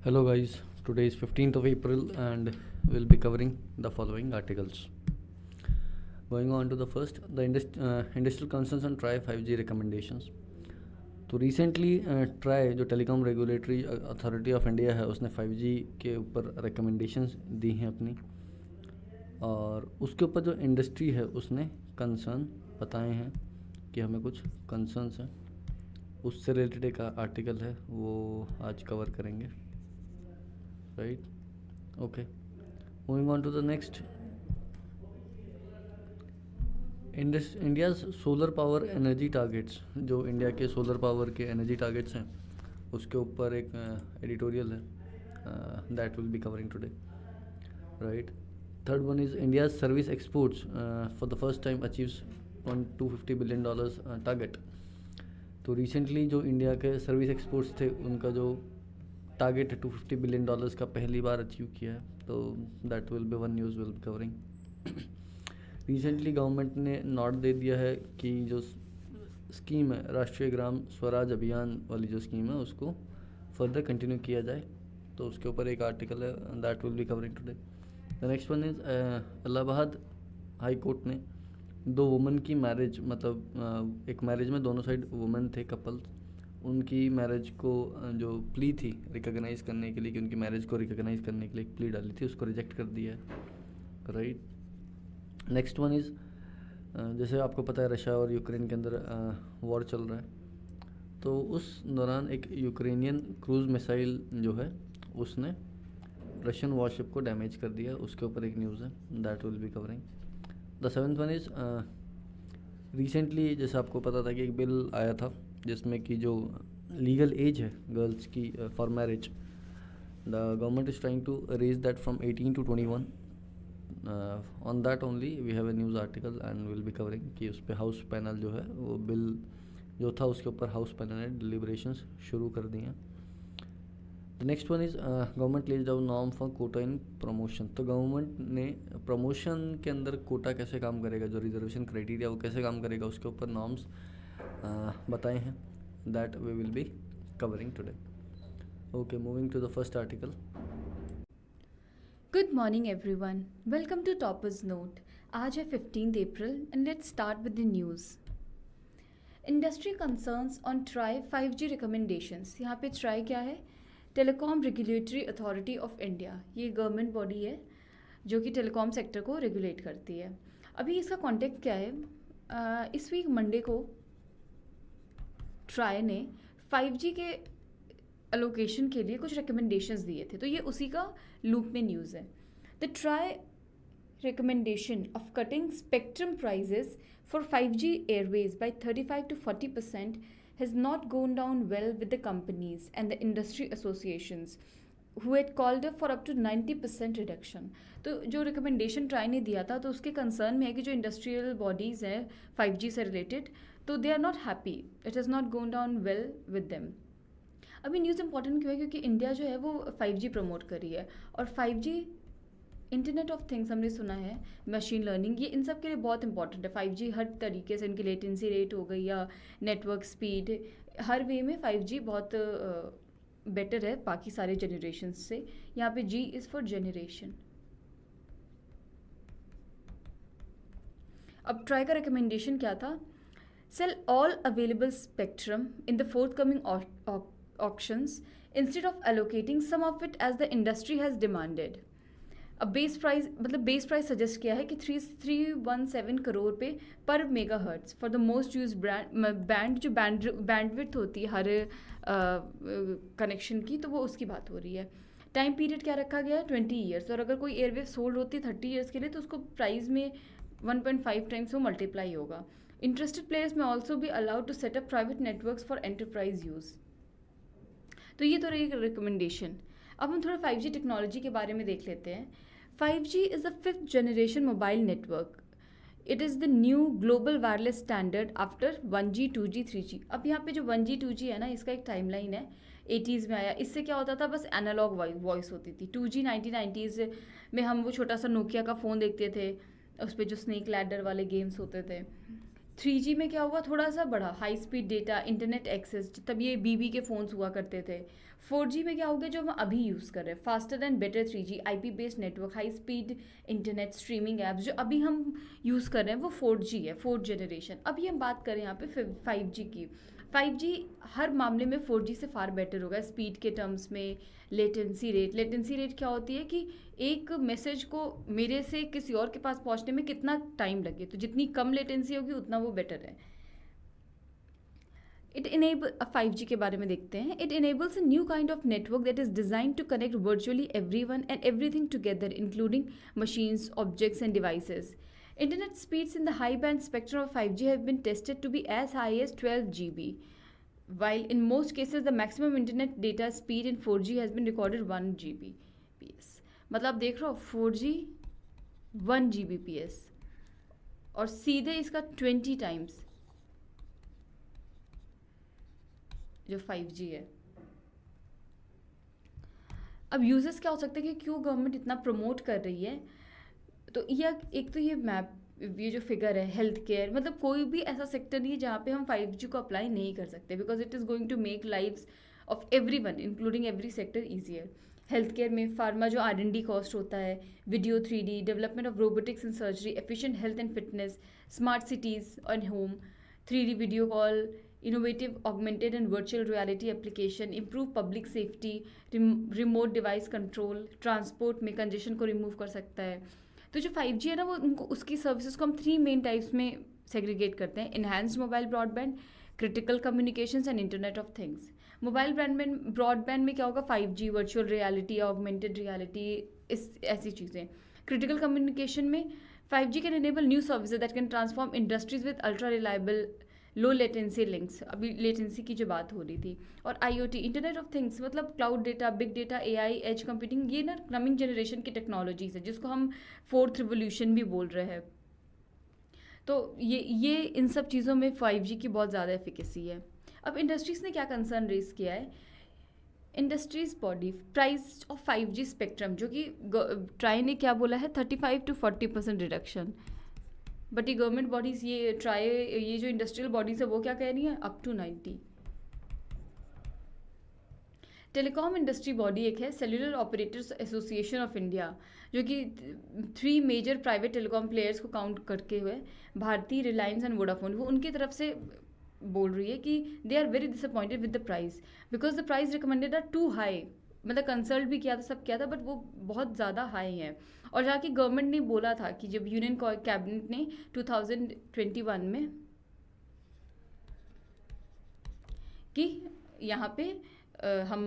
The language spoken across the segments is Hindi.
Hello guys, today is 15th of April and we'll be covering the following articles. Going on to the first, the industrial concerns on TRAI 5G recommendations. तो रिसेंटली ट्राई जो telecom regulatory authority of India है उसने 5G के ऊपर रिकमेंडेशंस दी हैं अपनी, और उसके ऊपर जो इंडस्ट्री है उसने कंसर्न बताए हैं कि हमें कुछ कंसर्न्स हैं, उससे रिलेटेड एक आर्टिकल है वो आज कवर करेंगे. Right, okay. Moving on to the next, India's solar power energy targets. जो इंडिया के सोलर पावर के एनर्जी टारगेट्स हैं उसके ऊपर एक एडिटोरियल है, that will be covering today. Right. Third one is India's service exports for the first time achieves $250 billion target. तो रिसेंटली जो इंडिया के सर्विस एक्सपोर्ट्स थे उनका जो टारगेट है $250 बिलियन का पहली बार अचीव किया है, तो that will B one news will be covering. Recently government ने नोट दे दिया है कि जो स्कीम है राष्ट्रीय ग्राम स्वराज अभियान वाली जो स्कीम है उसको फर्दर कंटिन्यू किया जाए, तो उसके ऊपर एक आर्टिकल है, that will be covering today. The next one is Allahabad high court ने दो वुमेन की मैरिज, मतलब एक मैरिज में दोनों साइड वुमेन थे, कपल्स, उनकी मैरिज को जो प्ली थी रिकॉग्नाइज़ करने के लिए, कि उनकी मैरिज को रिकॉग्नाइज़ करने के लिए एक प्ली डाली थी, उसको रिजेक्ट कर दिया है. राइट. नेक्स्ट वन इज़, जैसे आपको पता है रशिया और यूक्रेन के अंदर वॉर चल रहा है, तो उस दौरान एक यूक्रेनियन क्रूज़ मिसाइल जो है उसने रशियन वॉरशिप को डैमेज कर दिया, उसके ऊपर एक न्यूज़ है, that will be covering. The seventh one is, recently जैसे आपको पता था कि एक बिल आया था जिसमें कि जो लीगल एज है गर्ल्स की for marriage, the government is trying to raise that from 18 to 21. On that only we have a news article and will be covering कि उस पर हाउस पैनल जो है वो बिल जो था उसके ऊपर हाउस पैनल ने डिलिब्रेशंस शुरू कर दिए हैं. The next one is, government lays down norm for quota in promotion. तो गवर्नमेंट ने प्रमोशन के अंदर कोटा कैसे काम करेगा, जो रिजर्वेशन क्राइटेरिया वो कैसे काम करेगा, उसके ऊपर नॉर्म्स बताए हैं, that we will be covering today. Okay, moving to the first article. Good morning everyone. Welcome to Topper's Note. आज है 15th April and let's start with the news. Industry concerns on TRAI 5G recommendations. यहाँ पे TRAI क्या है? Telecom regulatory authority of India. ये गवर्नमेंट बॉडी है जो कि टेलीकॉम सेक्टर को रेगुलेट करती है. अभी इसका कॉन्टेक्स्ट क्या है? इस वीक मंडे को ट्राई ने 5G के एलोकेशन के लिए कुछ रिकमेंडेशंस दिए थे, तो ये उसी का लूप में न्यूज़ है. The TRAI recommendation of cutting spectrum prices for 5G airwaves by 35 to 40% has not gone down well with the companies and the industry associations who had called for up to 90% reduction. तो जो रिकमेंडेशन ट्राई ने दिया था तो उसके कंसर्न में है कि जो इंडस्ट्रियल बॉडीज़ हैं 5G से रिलेटेड, तो they are not happy, it has not gone down well with them. अभी न्यूज़ इंपॉर्टेंट क्यों है? क्योंकि इंडिया जो है वो 5G प्रमोट कर रही है, और 5G इंटरनेट ऑफ थिंग्स हमने सुना है, मशीन लर्निंग, ये इन सब के लिए बहुत इंपॉर्टेंट है. 5G हर तरीके से, इनकी लेटेंसी रेट हो गई या नेटवर्क स्पीड, हर वे में 5G बहुत बेटर है बाकी सारे जनरेशन से. यहाँ पे G इज़ फॉर जनरेशन. अब ट्राई का रिकमेंडेशन क्या था? Sell all available spectrum in the forthcoming auctions instead of allocating some of it as the industry has demanded. अब बेस प्राइस, मतलब बेस प्राइस सजेस्ट किया है कि 317 करोड़ पे per megahertz for the most used band, जो बैंडविड्थ होती है हर कनेक्शन की, तो वो उसकी बात हो रही है. टाइम पीरियड क्या रखा गया है? 20 ईयर्स, और अगर कोई एयरवेव सोल्ड होती है 30 ईयर्स के लिए तो उसको प्राइस में 1.5 टाइम्स वो मल्टीप्लाई होगा. इंटरेस्टेड प्लेयर्स में ऑल्सो भी allowed to set up private networks for enterprise use. तो ये तो रही रिकमेंडेशन. अब हम थोड़ा 5G टेक्नोलॉजी के बारे में देख लेते हैं. 5G is the 5th generation mobile network. It is the new global wireless standard after 1G 2G 3G. अब यहाँ पे जो 1G 2G है ना, इसका एक टाइमलाइन है. 80s में आया. इससे क्या होता था? बस एनालॉग वॉइस होती थी. 2G 1990s में हम वो छोटा सा नोकिया का फ़ोन देखते थे, उस पर जो स्नेक लैडर वाले गेम्स होते थे. 3G में क्या हुआ, थोड़ा सा बढ़ा high speed data, internet access, तब ये बीबी के फ़ोन्स हुआ करते थे। 4G में क्या हो गया, जो हम अभी यूज़ कर रहे हैं, faster and better 3G, IP based network, high speed internet, streaming apps, जो अभी हम यूज़ कर रहे हैं वो 4G है, फोर्थ जनरेशन। अभी हम बात करें यहाँ पे 5G की। 5G हर मामले में 4G से फार बेटर होगा, स्पीड के टर्म्स में। लेटेंसी रेट क्या होती है कि एक मैसेज को मेरे से किसी और के पास पहुंचने में कितना टाइम लगे, तो जितनी कम लेटेंसी होगी उतना वो बेटर है। इट इनेबल 5G के बारे में देखते हैं। It enables a new kind of network that is designed to connect virtually everyone and everything together, including machines, objects, and devices. Internet speeds in the high band spectrum of 5G have been tested to be as high as 12 GB, while in most cases the maximum internet data speed in 4G has been recorded 1 Gbps. मतलब आप देख रहे हो 4G 1 Gbps और सीधे इसका 20 टाइम्स जो 5G है। अब यूजर्स क्या हो सकते हैं कि क्यों गवर्नमेंट इतना प्रमोट कर रही है, तो यह एक तो ये मैप, ये जो फिगर है, हेल्थ केयर, मतलब कोई भी ऐसा सेक्टर नहीं है जहाँ पे हम 5G को अप्लाई नहीं कर सकते, because it is going to make lives of everyone including every sector easier. Health care में फार्मा जो R&D कॉस्ट होता है, video 3D, development of robotics in surgery, efficient health and fitness, smart cities and home, 3D video call, innovative augmented and virtual reality application, improve public safety, remote device control, transport में congestion को remove कर सकता है। तो जो 5G है ना, वो उनको उसकी सर्विसेज को हम 3 मेन टाइप्स में सेग्रीगेट करते हैं: enhanced mobile broadband, critical communications and internet of things. Mobile broadband में क्या होगा, 5G, virtual reality, augmented reality, इस ऐसी चीज़ें। क्रिटिकल कम्युनिकेशन में 5G can enable new services that can transform industries with ultra reliable low latency links, अभी लेटेंसी की जो बात हो रही थी। और IoT, इंटरनेट ऑफ थिंग्स, मतलब cloud data, big data, AI, edge computing, ये ना कमिंग जनरेशन की टेक्नोलॉजीज है जिसको हम 4th रिवोल्यूशन भी बोल रहे हैं। तो ये इन सब चीज़ों में 5G की बहुत ज़्यादा एफिकेसी है। अब इंडस्ट्रीज़ ने क्या कंसर्न रेज किया है, industries body price of 5G spectrum, जो कि ट्राई ने क्या बोला है, 35 to 40% रिडक्शन। बट ये गवर्नमेंट बॉडीज़, ये जो इंडस्ट्रियल बॉडीज़ है वो क्या कह रही हैं, up to 90। Telecom industry body एक है, cellular operators association of India, जो कि 3 मेजर प्राइवेट टेलीकॉम प्लेयर्स को काउंट करके हुए, भारती, रिलायंस एंड वोडाफोन, वो उनकी तरफ से बोल रही है कि they are very disappointed with the price because the price recommended are too high. मतलब कंसल्ट भी किया था, सब किया था, बट वो बहुत ज़्यादा हाई है। और जहाँ की गवर्नमेंट ने बोला था कि जब यूनियन कैबिनेट ने 2021 में कि यहाँ पे हम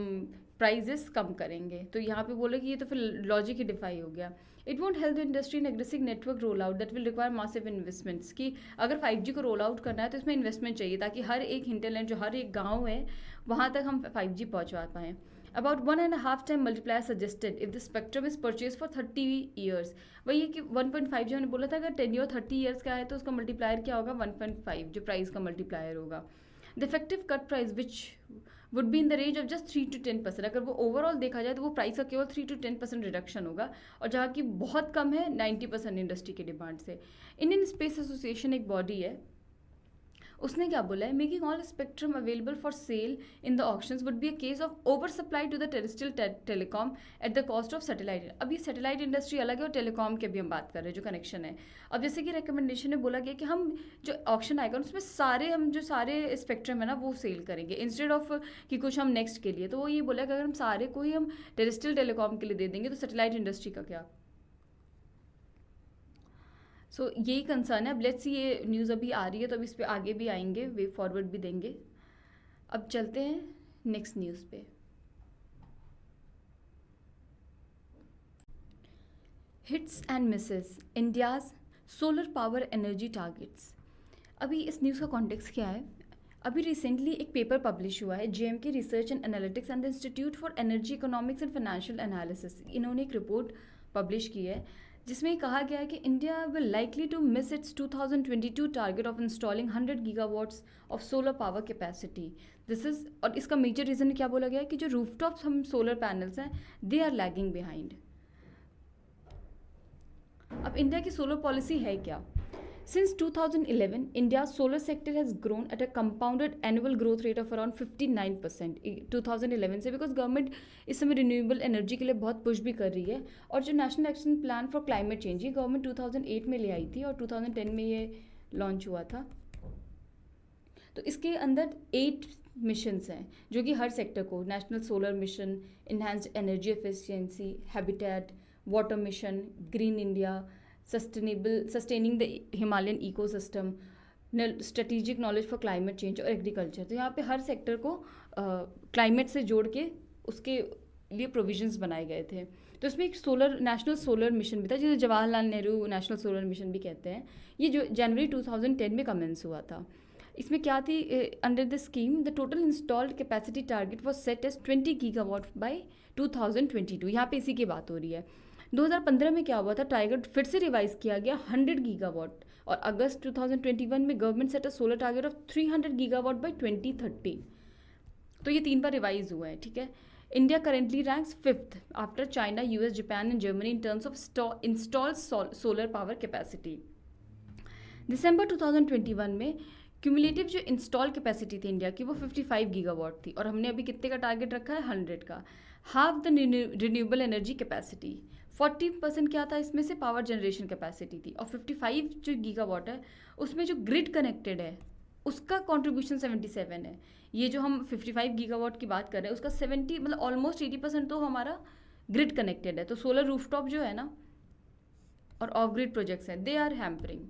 प्राइजेस कम करेंगे, तो यहाँ पे बोले कि ये तो फिर लॉजिक ही डिफाई हो गया। It won't help the industry in aggressive network roll out that will require massive investments, कि अगर 5G को रोल आउट करना है तो इसमें इन्वेस्टमेंट चाहिए ताकि हर एक हिंटरलैंड, जो हर एक गाँव है, वहाँ तक हम 5G पहुँचवा पाएँ। About 1.5 time multiplier suggested if the spectrum is purchased for 30 years। वही है कि 1.5 जो हमने बोला था, अगर 10 या 30 years का है तो उसका मल्टीप्लायर क्या होगा, 1.5, जो प्राइस का मल्टीप्लायर होगा। The effective cut price which would be in the range of just 3 to 10%। अगर वो ओवरऑल देखा जाए तो वो प्राइस का केवल 3 to 10% रिडक्शन होगा, और जहाँ की बहुत कम है 90% इंडस्ट्री की डिमांड से। इंडियन स्पेस एसोसिएशन एक बॉडी है, उसने क्या बोला है, making all spectrum available for sale in the auctions would be a case of over supply to the terrestrial telecom at the cost of satellite. अब ये सैटेलाइट इंडस्ट्री अलग है और टेलीकॉम की अभी हम बात कर रहे हैं, जो कनेक्शन है। अब जैसे कि रिकमेंडेशन में बोला गया कि हम जो ऑक्शन आएगा उसमें सारे स्पेक्ट्रम है ना वो सेल करेंगे, इंस्टेड ऑफ कि कुछ हम नेक्स्ट के लिए। तो वो ये बोला कि अगर हम सारे को ही हम टेरेस्ट्रियल टेलीकॉम के लिए दे देंगे तो सैटेलाइट इंडस्ट्री का क्या। सो यही कंसर्न है। अब लेट्स सी, ये न्यूज़ अभी आ रही है तो अब इस पर आगे भी आएंगे, वे फॉरवर्ड भी देंगे। अब चलते हैं नेक्स्ट न्यूज़ पे। Hits and Mrs India's solar power energy targets. अभी इस न्यूज़ का कॉन्टेक्स्ट क्या है, अभी रिसेंटली एक पेपर पब्लिश हुआ है, JMK research and analytics and the institute for energy economics and financial analysis, इन्होंने एक रिपोर्ट पब्लिश की है जिसमें कहा गया है कि India will likely to miss its 2022 target of installing 100 gigawatts of solar power capacity. This is, और इसका मेजर रीज़न क्या बोला गया है कि जो रूफटॉप्स हम सोलर पैनल्स हैं दे आर लैगिंग बिहाइंड। अब इंडिया की सोलर पॉलिसी है क्या, Since 2011, India's solar sector has grown at a compounded annual growth rate of around 59% 2011 से, बिकॉज गवर्नमेंट इस समय रिन्यूएबल एनर्जी के लिए बहुत पुश भी कर रही है. और जो national action plan for climate change ये गवर्नमेंट 2008 में ले आई थी और 2010 में ये लॉन्च हुआ था. तो इसके अंदर 8 मिशंस हैं जो कि हर सेक्टर को, national solar mission, enhanced energy efficiency, habitat, water mission, green India, sustaining the Himalayan ecosystem, strategic knowledge for climate change और एग्रीकल्चर. तो यहाँ पे हर सेक्टर को क्लाइमेट से जोड़ के उसके लिए प्रोविजंस बनाए गए थे. तो इसमें एक नेशनल सोलर मिशन भी था जिसे Jawaharlal Nehru national solar mission भी कहते हैं. ये जो जनवरी 2010 में कमेंस हुआ था. इसमें क्या थी, under the scheme the total installed capacity target was set as 20 gigawatt by 2022. यहाँ पे इसी की बात हो रही है. 2015 में क्या हुआ था, टारगेट फिर से रिवाइज किया गया 100 गीगावाट, और अगस्त 2021 में government set a solar target of 300 gigawatt by 2030. तो ये 3 बार रिवाइज हुआ है. ठीक है. India currently ranks 5th after China, US, Japan and Germany in terms of installed solar power capacity. दिसंबर 2021 में क्यूमुलेटिव जो इंस्टॉल कैपेसिटी थी इंडिया की वो 55 गीगावाट थी, और हमने अभी कितने का टारगेट रखा है, 100 का. Half the renewable energy capacity, 40% क्या था इसमें से पावर जनरेशन कैपेसिटी थी, और 55 जो गीगावाट है उसमें जो ग्रिड कनेक्टेड है उसका कॉन्ट्रीब्यूशन 77 है. ये जो हम 55 गीगावाट की बात कर रहे हैं उसका 70 मतलब ऑलमोस्ट 80% तो हमारा ग्रिड कनेक्टेड है. तो सोलर रूफटॉप जो है ना और ऑफ ग्रिड प्रोजेक्ट्स हैं, दे आर हैम्परिंग.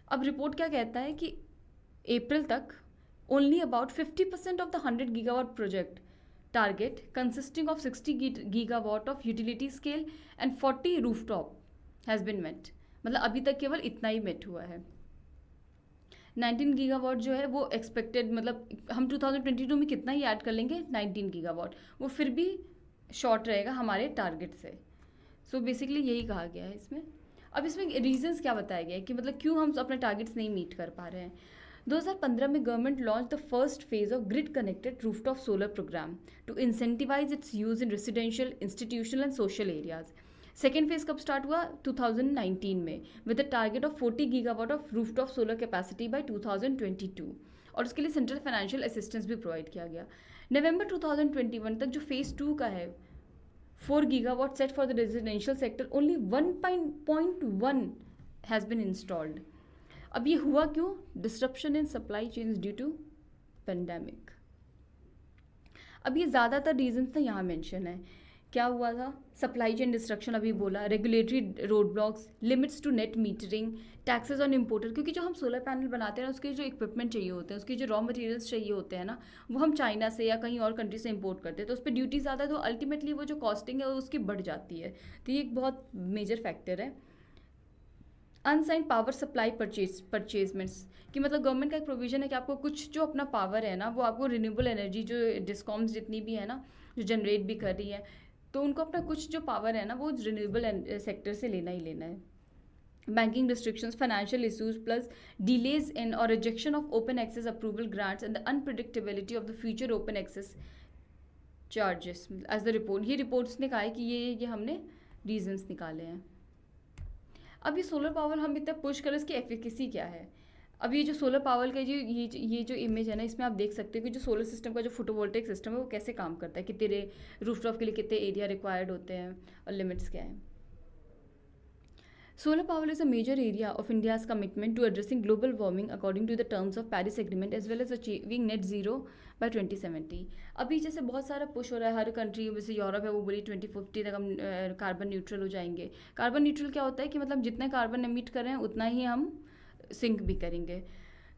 अब रिपोर्ट क्या कहता है कि अप्रैल तक only about 50% of the 100 gigawatt project target consisting of 60 gigawatt of utility scale and 40 rooftop has been met. मतलब अभी तक केवल इतना ही मेट हुआ है. 19 गीगावाट जो है वो एक्सपेक्टेड, मतलब हम 2022 में कितना ही ऐड कर लेंगे 19 गीगावाट, वो फिर भी शॉर्ट रहेगा हमारे टारगेट से. सो बेसिकली यही कहा गया है इसमें. अब इसमें रीजंस क्या बताया गया है कि मतलब क्यों हम अपने टारगेट्स नहीं मीट कर पा रहे हैं. 2015 में government launch the first phase of grid connected rooftop solar program to incentivize its use in residential, institutional and social areas. Second phase कब स्टार्ट हुआ, 2019 में, with the target of 40 gigawatt of rooftop solar capacity by 2022, और उसके लिए सेंट्रल फाइनेंशियल असिस्टेंस भी प्रोवाइड किया गया. नवंबर 2021 तक जो फेज 2 का है 4 gigawatt set for the residential sector, only 1.1 has been installed. अब ये हुआ क्यों, disruption in supply chains due to pandemic. अब ये ज़्यादातर रीजंस ना यहाँ मेंशन है. क्या हुआ था, सप्लाई चेन डिस्ट्रक्शन अभी बोला, regulatory road blocks, limits to net metering, taxes on importer, क्योंकि जो हम सोलर पैनल बनाते हैं ना उसके जो इक्विपमेंट चाहिए होते हैं, उसके जो रॉ मटेरियल्स चाहिए होते हैं ना, वो हम चाइना से या कहीं और कंट्री से इंपोर्ट करते हैं. तो उस पर ड्यूटी ज़्यादा है, तो अल्टीमेटली वो जो कॉस्टिंग है उसकी बढ़ जाती है. तो ये एक बहुत मेजर फैक्टर है. अनसाइन पावर सप्लाई परचेजमेंट्स, कि मतलब गवर्नमेंट का एक प्रोविजन है कि आपको कुछ जो अपना पावर है ना वो आपको रिन्यूएबल एनर्जी जो डिस्कॉम्स जितनी भी है ना जो जनरेट भी कर रही है, तो उनको अपना कुछ जो पावर है ना वो रिन्यूएबल सेक्टर से लेना ही लेना है. Banking restrictions, financial issues plus delays in और rejection of open access approval grants and the unpredictability of the future open access charges as the report. ये रिपोर्ट्स ने कहा है कि ये हमने रीजंस निकाले हैं. अब ये सोलर पावर हम इतना पुश करें, इसकी एफिकेसी क्या है. अब ये जो सोलर पावर का ये जो इमेज है ना, इसमें आप देख सकते हो कि जो सोलर सिस्टम का जो फोटोवोल्टेक सिस्टम है वो कैसे काम करता है, कितने रूफटॉप के लिए कितने एरिया रिक्वायर्ड होते हैं और लिमिट्स क्या है. Solar power is a major area of India's commitment to addressing global warming according to the terms of Paris Agreement as well as achieving net zero by 2070. अभी जैसे बहुत सारा पुश हो रहा है हर कंट्री, जैसे यूरोप है वो बोली 2050 तक हम कार्बन न्यूट्रल हो जाएंगे. कार्बन न्यूट्रल क्या होता है कि मतलब जितना कार्बन एमिट कर रहे हैं उतना ही हम सिंक भी करेंगे.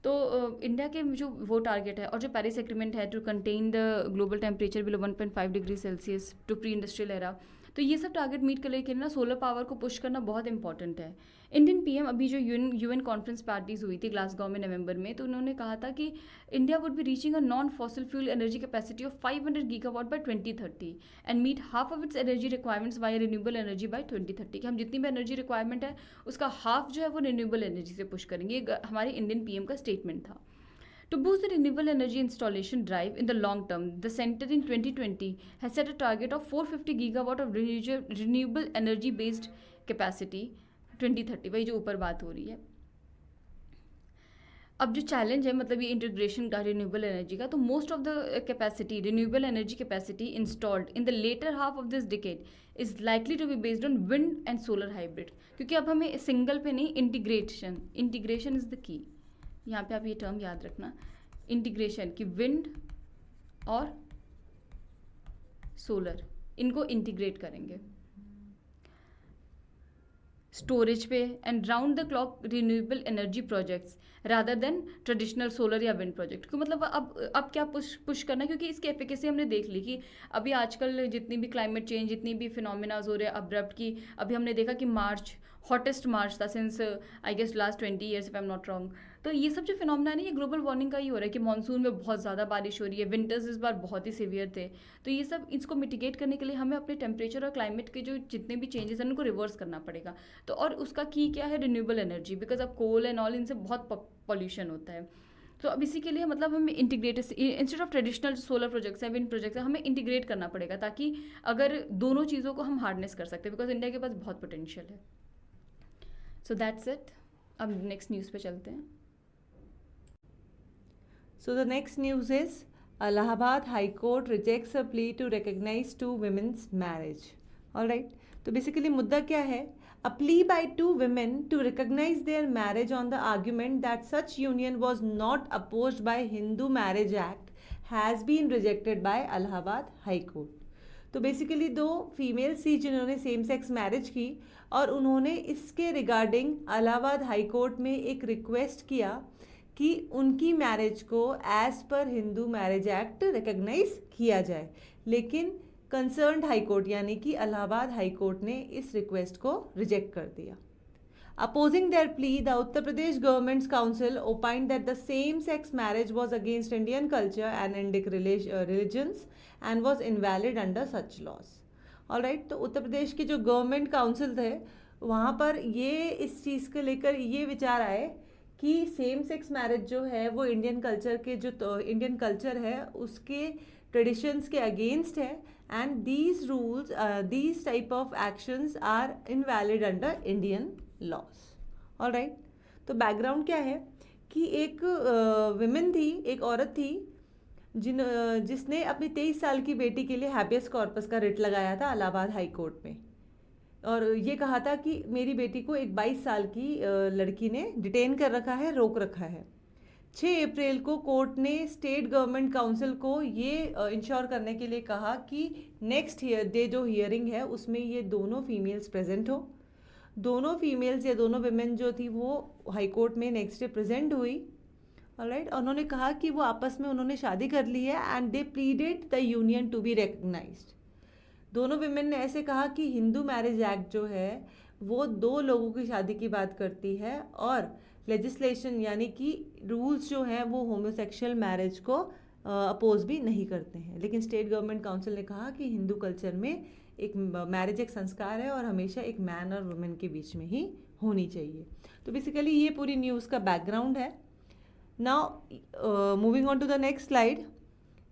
तो इंडिया के जो वो टारगेट है और जो पेरिस एग्रीमेंट है to contain the global temperature below 1.5 degree Celsius to pre industrial era, तो ये सब टारगेट मीट कर लेके ना सोलर पावर को पुश करना बहुत इंपॉर्टेंट है. इंडियन पीएम अभी जो यूएन कॉन्फ्रेंस पार्टीज हुई थी ग्लासगो में नवंबर में, तो उन्होंने कहा था कि India would be reaching a non fossil fuel energy capacity of 500 gigawatt by 2030 and meet half of its energy requirements by renewable energy by 2030. कि हम जितनी भी एनर्जी रिक्वायरमेंट है उसका हाफ जो है वो रिन्यूएबल एनर्जी से पुश करेंगे. हमारे इंडियन पीएम का स्टेटमेंट था. To boost the renewable energy installation drive in the long term, the Centre in 2020 has set a target of 450 gigawatt of renewable energy based capacity 2030. वही जो ऊपर बात हो रही है. अब जो चैलेंज है मतलब ये इंटीग्रेशन का रिन्यूएबल एनर्जी का, तो most of the capacity renewable energy capacity installed in the latter half of this decade is likely to be based on wind and solar hybrid, क्योंकि अब हमें सिंगल पे नहीं, इंटीग्रेशन इज द की। यहाँ पे आप ये टर्म याद रखना, इंटीग्रेशन की विंड और सोलर इनको इंटीग्रेट करेंगे स्टोरेज पे and round the clock renewable energy projects rather than traditional solar या विंड प्रोजेक्ट को। मतलब अब क्या पुश करना है, क्योंकि इसकी एफिकेसी हमने देख ली कि अभी आजकल जितनी भी क्लाइमेट चेंज, जितनी भी फिनोमिनाज हो रहे हैं अब्रप्ट की, अभी हमने देखा कि मार्च हॉटेस्ट मार्च था since I guess last 20 years if I am not wrong. तो ये सब जो फिनोमिना है ना, ये ग्लोबल वार्मिंग का ही हो रहा है कि मानसून में बहुत ज़्यादा बारिश हो रही है, विंटर्स इस बार बहुत ही सीवियर थे। तो ये सब इसको मिटिगेट करने के लिए हमें अपने टेम्परेचर और क्लाइमेट के जो जितने भी चेंजेस हैं उनको रिवर्स करना पड़ेगा। तो और उसका की क्या है, रिन्यूएबल एनर्जी, बिकॉज अब कोल एंड ऑल इनसे बहुत पॉल्यूशन होता है। तो अब इसी के लिए मतलब हमें integrate, instead of traditional solar projects है, विंड प्रोजेक्ट्स है, हमें इंटीग्रेट करना पड़ेगा ताकि अगर दोनों चीज़ों को हम हार्नेस कर सकते हैं, बिकॉज इंडिया के पास बहुत पोटेंशियल है। So that's it. अब नेक्स्ट न्यूज़ पे चलते हैं। So the next news is Allahabad High Court rejects a plea to recognize two women's marriage. All right. तो basically मुद्दा क्या है? A plea by two women to recognize their marriage on the argument that such union was not opposed by Hindu Marriage Act has been rejected by Allahabad High Court. तो बेसिकली दो फीमेल्स थी जिन्होंने सेम सेक्स मैरिज की और उन्होंने इसके रिगार्डिंग इलाहाबाद हाई कोर्ट में एक रिक्वेस्ट किया कि उनकी मैरिज को as per Hindu marriage act recognise किया जाए, लेकिन कंसर्न्ड हाई कोर्ट यानी कि इलाहाबाद हाई कोर्ट ने इस रिक्वेस्ट को रिजेक्ट कर दिया। Opposing their plea, the Uttar Pradesh Government's Council opined that the same-sex marriage was against Indian culture and Indic religions and was invalid under such laws. All right, तो उत्तर प्रदेश के जो गवर्नमेंट काउंसिल थे वहाँ पर ये इस चीज़ को लेकर ये विचार आए कि सेम सेक्स मैरिज जो है वो इंडियन कल्चर के जो इंडियन कल्चर है उसके ट्रेडिशंस के अगेंस्ट है and these rules these type of actions are invalid under Indian laws. All right, तो बैकग्राउंड क्या है कि एक विमेन थी, एक औरत थी जिसने अपनी 23 साल की बेटी के लिए हैबियस कॉर्पस का रिट लगाया था इलाहाबाद हाई कोर्ट में और ये कहा था कि मेरी बेटी को एक 22 साल की लड़की ने डिटेन कर रखा है, रोक रखा है। 6 अप्रैल को कोर्ट ने स्टेट गवर्नमेंट काउंसिल को ये इंश्योर करने के लिए कहा कि नेक्स्ट डे जो हियरिंग है उसमें ये दोनों फीमेल्स प्रेजेंट हो। दोनों फीमेल्स या दोनों विमेन जो थी वो हाई कोर्ट में नेक्स्ट डे प्रेजेंट हुई। ऑलराइट, और उन्होंने कहा कि वो आपस में उन्होंने शादी कर ली है and they pleaded the union to be recognised. दोनों विमेन ने ऐसे कहा कि हिंदू मैरिज एक्ट जो है वो 2 लोगों की शादी की बात करती है और लेजिस्लेशन यानी कि रूल्स जो हैं वो होमोसेक्सुअल मैरिज को अपोज भी नहीं करते हैं। लेकिन स्टेट गवर्नमेंट काउंसिल ने कहा कि हिंदू कल्चर में एक मैरिज एक संस्कार है और हमेशा एक मैन और वुमेन के बीच में ही होनी चाहिए। तो बेसिकली ये पूरी न्यूज़ का बैकग्राउंड है। Now moving on to the next slide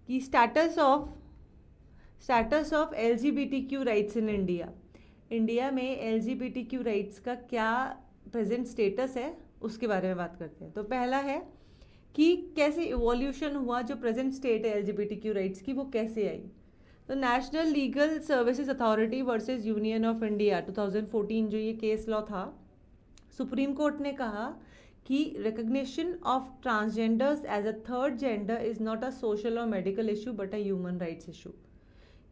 कि status of LGBTQ rights in India. India में LGBTQ राइट्स का क्या प्रेजेंट स्टेटस है उसके बारे में बात करते हैं। तो पहला है कि कैसे इवोल्यूशन हुआ, जो प्रेजेंट स्टेट है LGBTQ राइट्स की वो कैसे आई। तो national legal services authority versus union of India 2014 जो ये केस लॉ था, सुप्रीम कोर्ट ने कहा कि recognition of transgenders as a third gender is not a social और medical issue but a human rights issue.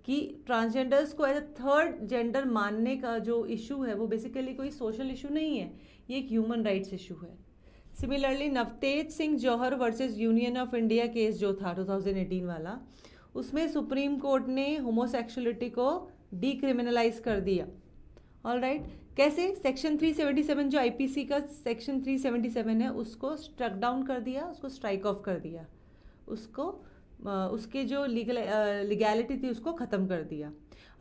कि ट्रांसजेंडर्स को एज अ थर्ड जेंडर मानने का जो इशू है वो बेसिकली कोई सोशल इशू नहीं है, ये एक ह्यूमन राइट्स इशू है। Similarly Navtej Singh Johar versus union of India case जो था 2018 वाला, उसमें सुप्रीम कोर्ट ने होमोसेक्सुअलिटी को डीक्रिमिनलाइज कर दिया। ऑल राइट, कैसे? सेक्शन 377 जो IPC का सेक्शन 377 है उसको स्ट्रक डाउन कर दिया, उसको स्ट्राइक ऑफ कर दिया, उसको उसके जो लीगैलिटी थी उसको ख़त्म कर दिया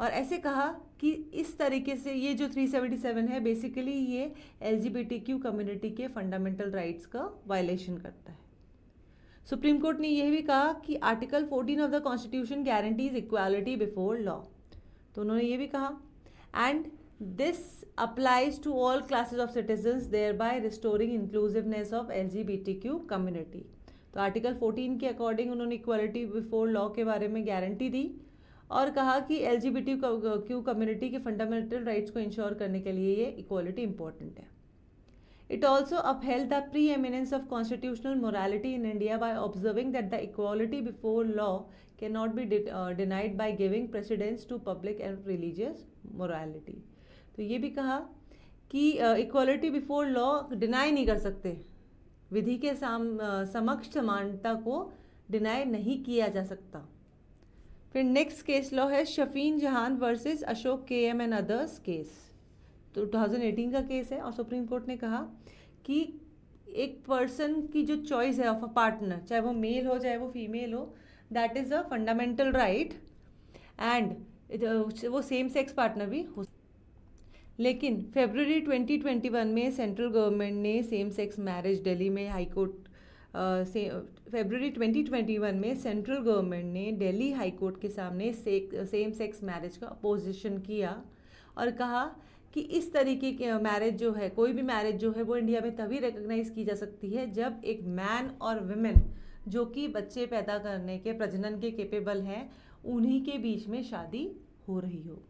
और ऐसे कहा कि इस तरीके से ये जो 377 है बेसिकली ये LGBTQ कम्युनिटी के फंडामेंटल राइट्स का वायलेशन करता है। सुप्रीम कोर्ट ने यह भी कहा कि article 14 of the constitution guarantees equality before law. तो उन्होंने ये भी कहा and This applies to all classes of citizens, thereby restoring inclusiveness of LGBTQ community. तो आर्टिकल 14 के अकॉर्डिंग उन्होंने इक्वालिटी बिफोर लॉ के बारे में गारंटी दी और कहा कि LGBTQ कम्युनिटी के फंडामेंटल राइट्स को इंश्योर करने के लिए ये इक्वालिटी इंपॉर्टेंट है. It also upheld the preeminence of constitutional morality in India by observing that the equality before law cannot be denied by giving precedence to public and religious morality. तो ये भी कहा कि इक्वालिटी बिफोर लॉ डिनाई नहीं कर सकते, विधि के समक्ष समानता को डिनाई नहीं किया जा सकता. फिर नेक्स्ट केस लॉ है शफीन जहान versus Ashok KM and others case. तो 2018 का केस है और सुप्रीम कोर्ट ने कहा कि एक पर्सन की जो चॉइस है ऑफ अ पार्टनर, चाहे वो मेल हो चाहे वो फीमेल हो, that is a fundamental right and वो सेम सेक्स पार्टनर भी हो. लेकिन फरवरी 2021 में सेंट्रल गवर्नमेंट ने सेम सेक्स मैरिज दिल्ली में हाई कोर्ट फरवरी 2021 में सेंट्रल गवर्नमेंट ने दिल्ली हाई कोर्ट के सामने सेम सेक्स मैरिज का अपोजिशन किया और कहा कि इस तरीके की मैरिज जो है, कोई भी मैरिज जो है वो इंडिया में तभी रिकॉग्नाइज की जा सकती है जब एक मैन और वुमेन जो कि बच्चे पैदा करने के प्रजनन के केपेबल हैं उन्हीं के बीच में शादी हो रही हो.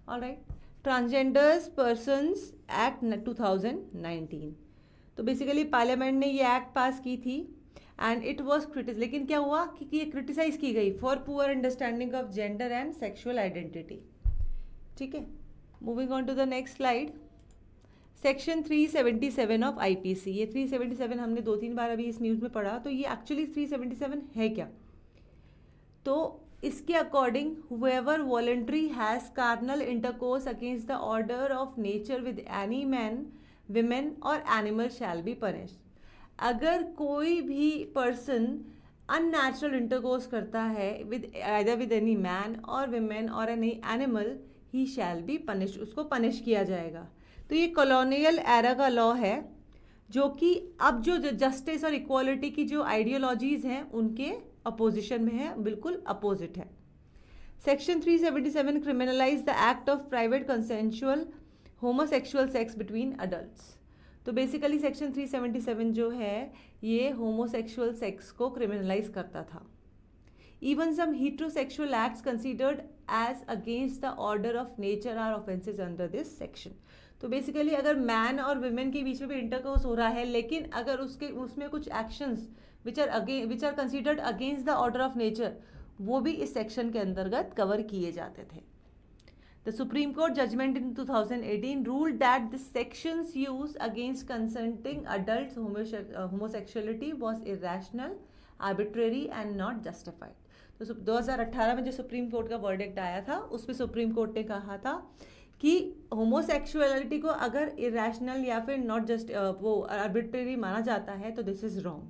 ऑलराइट. Transgenders persons act 2019. तो बेसिकली पार्लियामेंट ने ये एक्ट पास की थी एंड इट वॉज क्रिटिस, लेकिन क्या हुआ कि ये क्रिटिसाइज की गई for poor understanding of gender and sexual identity. ठीक है. Moving on to the next slide. Section 377 of IPC. ये 377 हमने 2-3 बार अभी इस न्यूज़ में पढ़ा. तो ये एक्चुअली 377 है क्या? तो इसके according whoever voluntary has carnal intercourse against the order of nature with any man, women or animal shall be punished. अगर कोई भी पर्सन अननेचुरल इंटरकोर्स करता है with either with any man और विमेन और any animal, he shall be punish, उसको पनिश किया जाएगा. तो ये कॉलोनियल एरा का लॉ है जो कि अब जो जस्टिस और इक्वालिटी की जो आइडियोलॉजीज हैं उनके अपोजिशन में है, बिल्कुल अपोजिट है. Section 377 criminalise the act of private consensual homosexual sex between adults. तो बेसिकली सेक्शन 377 जो है ये होमोसेक्सुअल सेक्स को क्रिमिनलाइज करता था. Even some heterosexual acts considered as against the order of nature are offences under this section. तो बेसिकली अगर मैन और वुमेन के बीच में भी इंटरकोर्स हो रहा है लेकिन अगर उसमें कुछ actions which are considered against the order of nature, वो भी इस सेक्शन के अंतर्गत कवर किए जाते थे. The Supreme Court judgment in 2018 ruled that the section's use against consenting adults homosexuality was irrational, arbitrary and not justified. तो 2018 में जो सुप्रीम कोर्ट का वर्डिक्ट आया था उसमें सुप्रीम कोर्ट ने कहा था कि होमोसेक्सुअलिटी को अगर इरेशनल या फिर नॉट जस्ट वो आर्बिट्रेरी माना जाता है तो दिस इज़ रॉन्ग.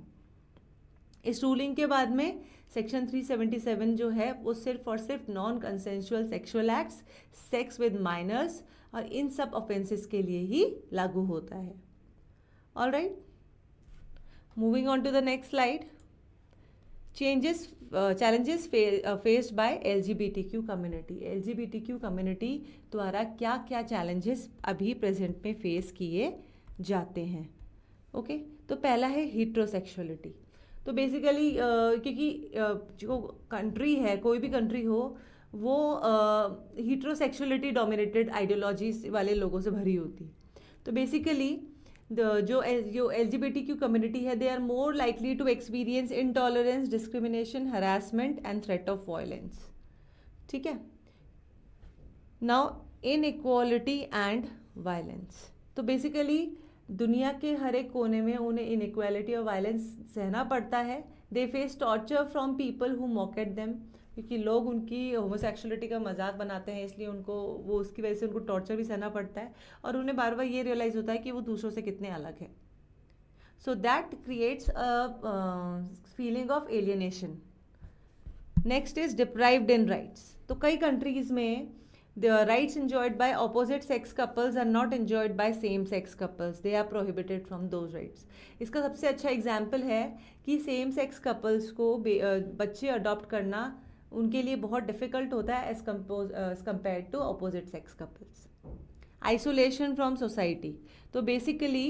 इस रूलिंग के बाद में सेक्शन 377 जो है वो सिर्फ और सिर्फ non consensual sexual acts, sex with minors और इन सब ऑफेंसेस के लिए ही लागू होता है. All right. Moving on to the next slide. Challenges faced by LGBTQ community. LGBTQ community द्वारा क्या क्या चैलेंजेस अभी प्रेजेंट में फेस किए जाते हैं. ओके. तो पहला है हीट्रोसेक्सुअलिटी. तो बेसिकली क्योंकि जो कंट्री है, कोई भी कंट्री हो, वो हीट्रोसेक्सुअलिटी डोमिनेटेड आइडियोलॉजीज वाले लोगों से भरी होती. तो बेसिकली जो LGBTQ कम्युनिटी है they are more likely to experience intolerance, discrimination, harassment and threat of violence. ठीक है. Now inequality and violence. तो बेसिकली दुनिया के हर एक कोने में उन्हें इनइक्वालिटी और वायलेंस सहना पड़ता है. They face torture from people who mock at them, क्योंकि लोग उनकी होमोसेक्सुअलिटी का मजाक बनाते हैं, इसलिए वो उसकी वजह से उनको टॉर्चर भी सहना पड़ता है और उन्हें बार बार ये रियलाइज़ होता है कि वो दूसरों से कितने अलग है. So that creates a feeling of alienation. Next is deprived in rights. तो कई कंट्रीज़ में the rights enjoyed by opposite sex couples are not enjoyed by same sex couples. They are prohibited from those rights. इसका सबसे अच्छा एग्जाम्पल है कि सेम सेक्स कपल्स को बच्चे अडॉप्ट करना उनके लिए बहुत डिफ़िकल्ट होता है as compared to opposite sex couples. Isolation from society. तो basically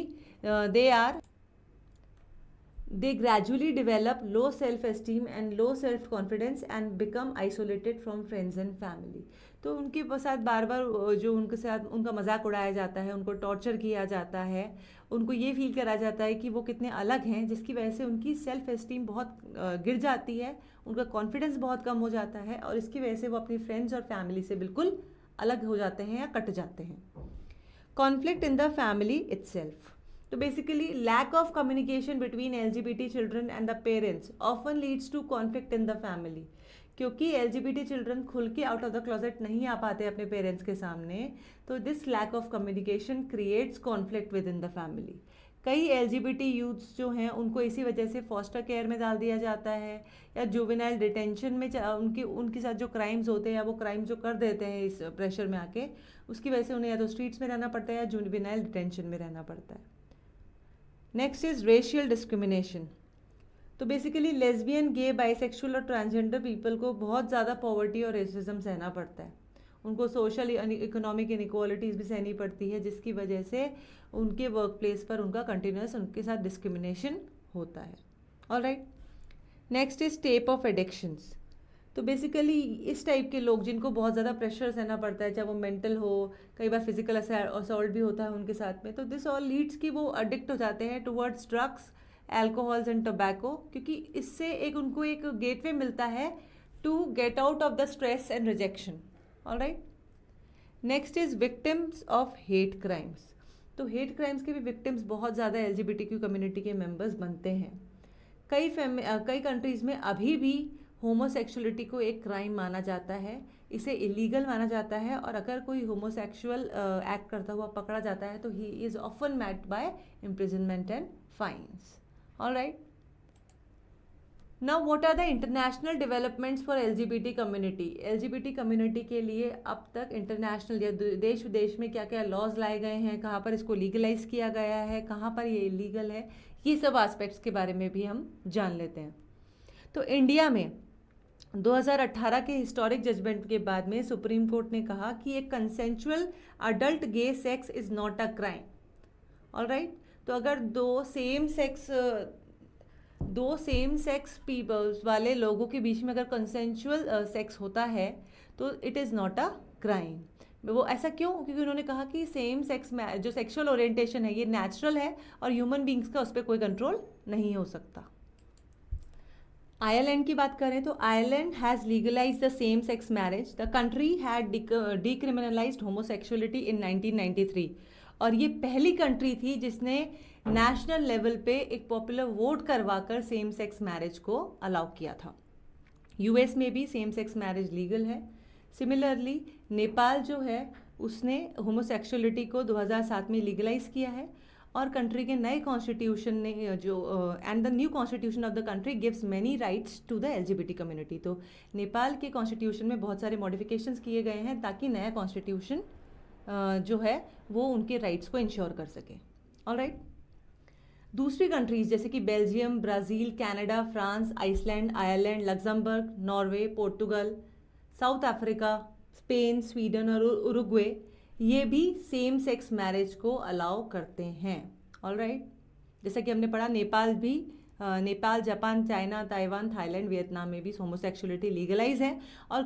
they gradually develop low self-esteem and low self-confidence and become isolated from friends and family. तो उनके साथ बार बार जो उनके साथ उनका मजाक उड़ाया जाता है, उनको टॉर्चर किया जाता है, उनको ये फील करा जाता है कि वो कितने अलग हैं, जिसकी वजह से उनकी सेल्फ एस्टीम बहुत गिर जाती है, उनका कॉन्फिडेंस बहुत कम हो जाता है और इसकी वजह से वो अपनी फ्रेंड्स और फैमिली से बिल्कुल अलग हो जाते हैं या कट जाते हैं. Conflict in the family itself. तो basically lack of communication between LGBT children and the parents often leads to conflict in the family. क्योंकि LGBT चिल्ड्रन खुल के आउट ऑफ द क्लोजेट नहीं आ पाते अपने पेरेंट्स के सामने, तो this lack of communication creates conflict within the family. कई LGBT यूथ्स जो हैं उनको इसी वजह से फॉस्टर केयर में डाल दिया जाता है या जुवेनाइल डिटेंशन में उनके साथ जो क्राइम्स होते हैं या वो क्राइम जो कर देते हैं इस प्रेशर में आके, उसकी वजह से उन्हें या तो स्ट्रीट्स में रहना पड़ता है या जुवेनाइल डिटेंशन में रहना पड़ता है. Next is racial discrimination. तो बेसिकली लेस्बियन, गे, बाइसेक्सुअल और ट्रांसजेंडर पीपल को बहुत ज़्यादा पॉवर्टी और रेसिज्म सहना पड़ता है. उनको सोशल इकोनॉमिक इनइक्वालिटीज़ भी सहनी पड़ती है, जिसकी वजह से उनके वर्क प्लेस पर उनका कंटिन्यूस उनके साथ डिस्क्रिमिनेशन होता है. Alright. Next is type of addictions. तो बेसिकली इस टाइप के लोग जिनको बहुत ज़्यादा प्रेशर सहना पड़ता है, चाहे वो मेंटल हो, कई बार फिजिकल असॉल्ट भी होता है उनके साथ में, तो दिस ऑल लीड्स कि वो एडिक्ट हो जाते हैं towards drugs, alcohols and tobacco, क्योंकि इससे उनको एक गेटवे मिलता है to get out of the stress and rejection. All right. Next is victims of hate crimes. तो हेट क्राइम्स के भी विक्टिम्स बहुत ज़्यादा LGBTQ कम्युनिटी के मेम्बर्स बनते हैं. कई कंट्रीज़ में अभी भी होमोसेक्सुअलिटी को एक क्राइम माना जाता है, इसे इलीगल माना जाता है, और अगर कोई होमोसेक्सुअल एक्ट करता हुआ पकड़ा जाता है तो he is often met by imprisonment and fines. All right. Now what are the international developments for LGBT community. LGBT community के लिए अब तक इंटरनेशनल या देश विदेश में क्या क्या लॉज लाए गए हैं, कहाँ पर इसको लीगलाइज किया गया है, कहाँ पर ये इलीगल है, ये सब एस्पेक्ट्स के बारे में भी हम जान लेते हैं. तो इंडिया में 2018 के हिस्टोरिक जजमेंट के बाद में सुप्रीम कोर्ट ने कहा कि एक consensual adult gay sex is not a crime. All right. तो अगर दो सेम सेक्स पीपल्स वाले लोगों के बीच में अगर कंसेंचुअल सेक्स होता है तो it is not a crime. वो ऐसा क्यों? क्योंकि उन्होंने कहा कि सेम सेक्स में जो सेक्सुअल ओरिएंटेशन है ये नेचुरल है और ह्यूमन बींग्स का उस पर कोई कंट्रोल नहीं हो सकता. आयरलैंड की बात करें तो Ireland has legalise the same sex marriage. The country had decriminalised homosexuality in 1993 और ये पहली कंट्री थी जिसने नेशनल लेवल पे एक पॉपुलर वोट करवाकर सेम सेक्स मैरिज को अलाउ किया था. US में भी सेम सेक्स मैरिज लीगल है. सिमिलरली नेपाल जो है उसने होमोसेक्सुअलिटी को 2007 में लीगलाइज किया है और कंट्री के नए कॉन्स्टिट्यूशन ने जो and the new constitution of the country gives many rights to the LGBT community. तो नेपाल के कॉन्स्टिट्यूशन में बहुत सारे मॉडिफिकेशंस किए गए हैं ताकि नया कॉन्स्टिट्यूशन जो है वो उनके राइट्स को इंश्योर कर सके. ऑलराइट. दूसरी कंट्रीज जैसे कि Belgium, Brazil, Canada, France, Iceland, Ireland, Luxembourg, Norway, Portugal, South Africa, Spain, Sweden और उरुग्वे ये भी सेम सेक्स मैरिज को अलाउ करते हैं. ऑलराइट. जैसा कि हमने पढ़ा Nepal, Japan, China, Taiwan, Thailand, Vietnam में भी होमोसेक्सुअलिटी लीगलाइज है और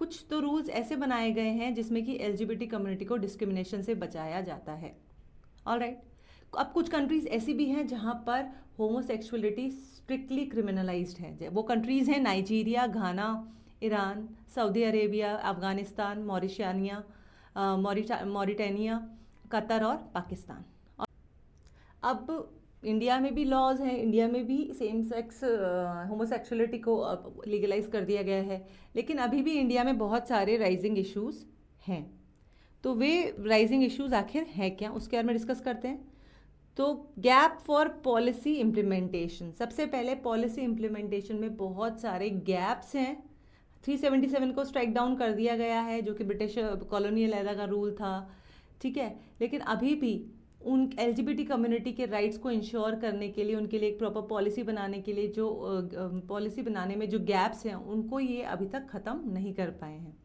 कुछ तो रूल्स ऐसे बनाए गए हैं जिसमें कि LGBT कम्युनिटी को डिस्क्रिमिनेशन से बचाया जाता है. ऑलराइट. अब कुछ कंट्रीज़ ऐसी भी हैं जहाँ पर होमोसेक्सुअलिटी स्ट्रिक्टली क्रिमिनलाइज्ड है. वो कंट्रीज़ हैं Nigeria, Ghana, Iran, Saudi Arabia, Afghanistan, Mauritania, Qatar और पाकिस्तान. अब इंडिया में भी लॉज हैं, इंडिया में भी सेम सेक्स होमोसेक्सुअलिटी को लीगलाइज कर दिया गया है, लेकिन अभी भी इंडिया में बहुत सारे राइजिंग इश्यूज़ हैं. तो वे राइजिंग इश्यूज़ आखिर हैं क्या, उसके बारे में डिस्कस करते हैं. तो गैप फॉर पॉलिसी इम्प्लीमेंटेशन. सबसे पहले पॉलिसी इम्प्लीमेंटेशन में बहुत सारे गैप्स हैं. 377 को स्ट्राइक डाउन कर दिया गया है जो कि ब्रिटिश कॉलोनियल एरा का रूल था. ठीक है. लेकिन अभी भी उन LGBT कम्युनिटी के राइट्स को इंश्योर करने के लिए उनके लिए एक प्रॉपर पॉलिसी बनाने के लिए जो पॉलिसी बनाने में जो गैप्स हैं उनको ये अभी तक ख़त्म नहीं कर पाए हैं.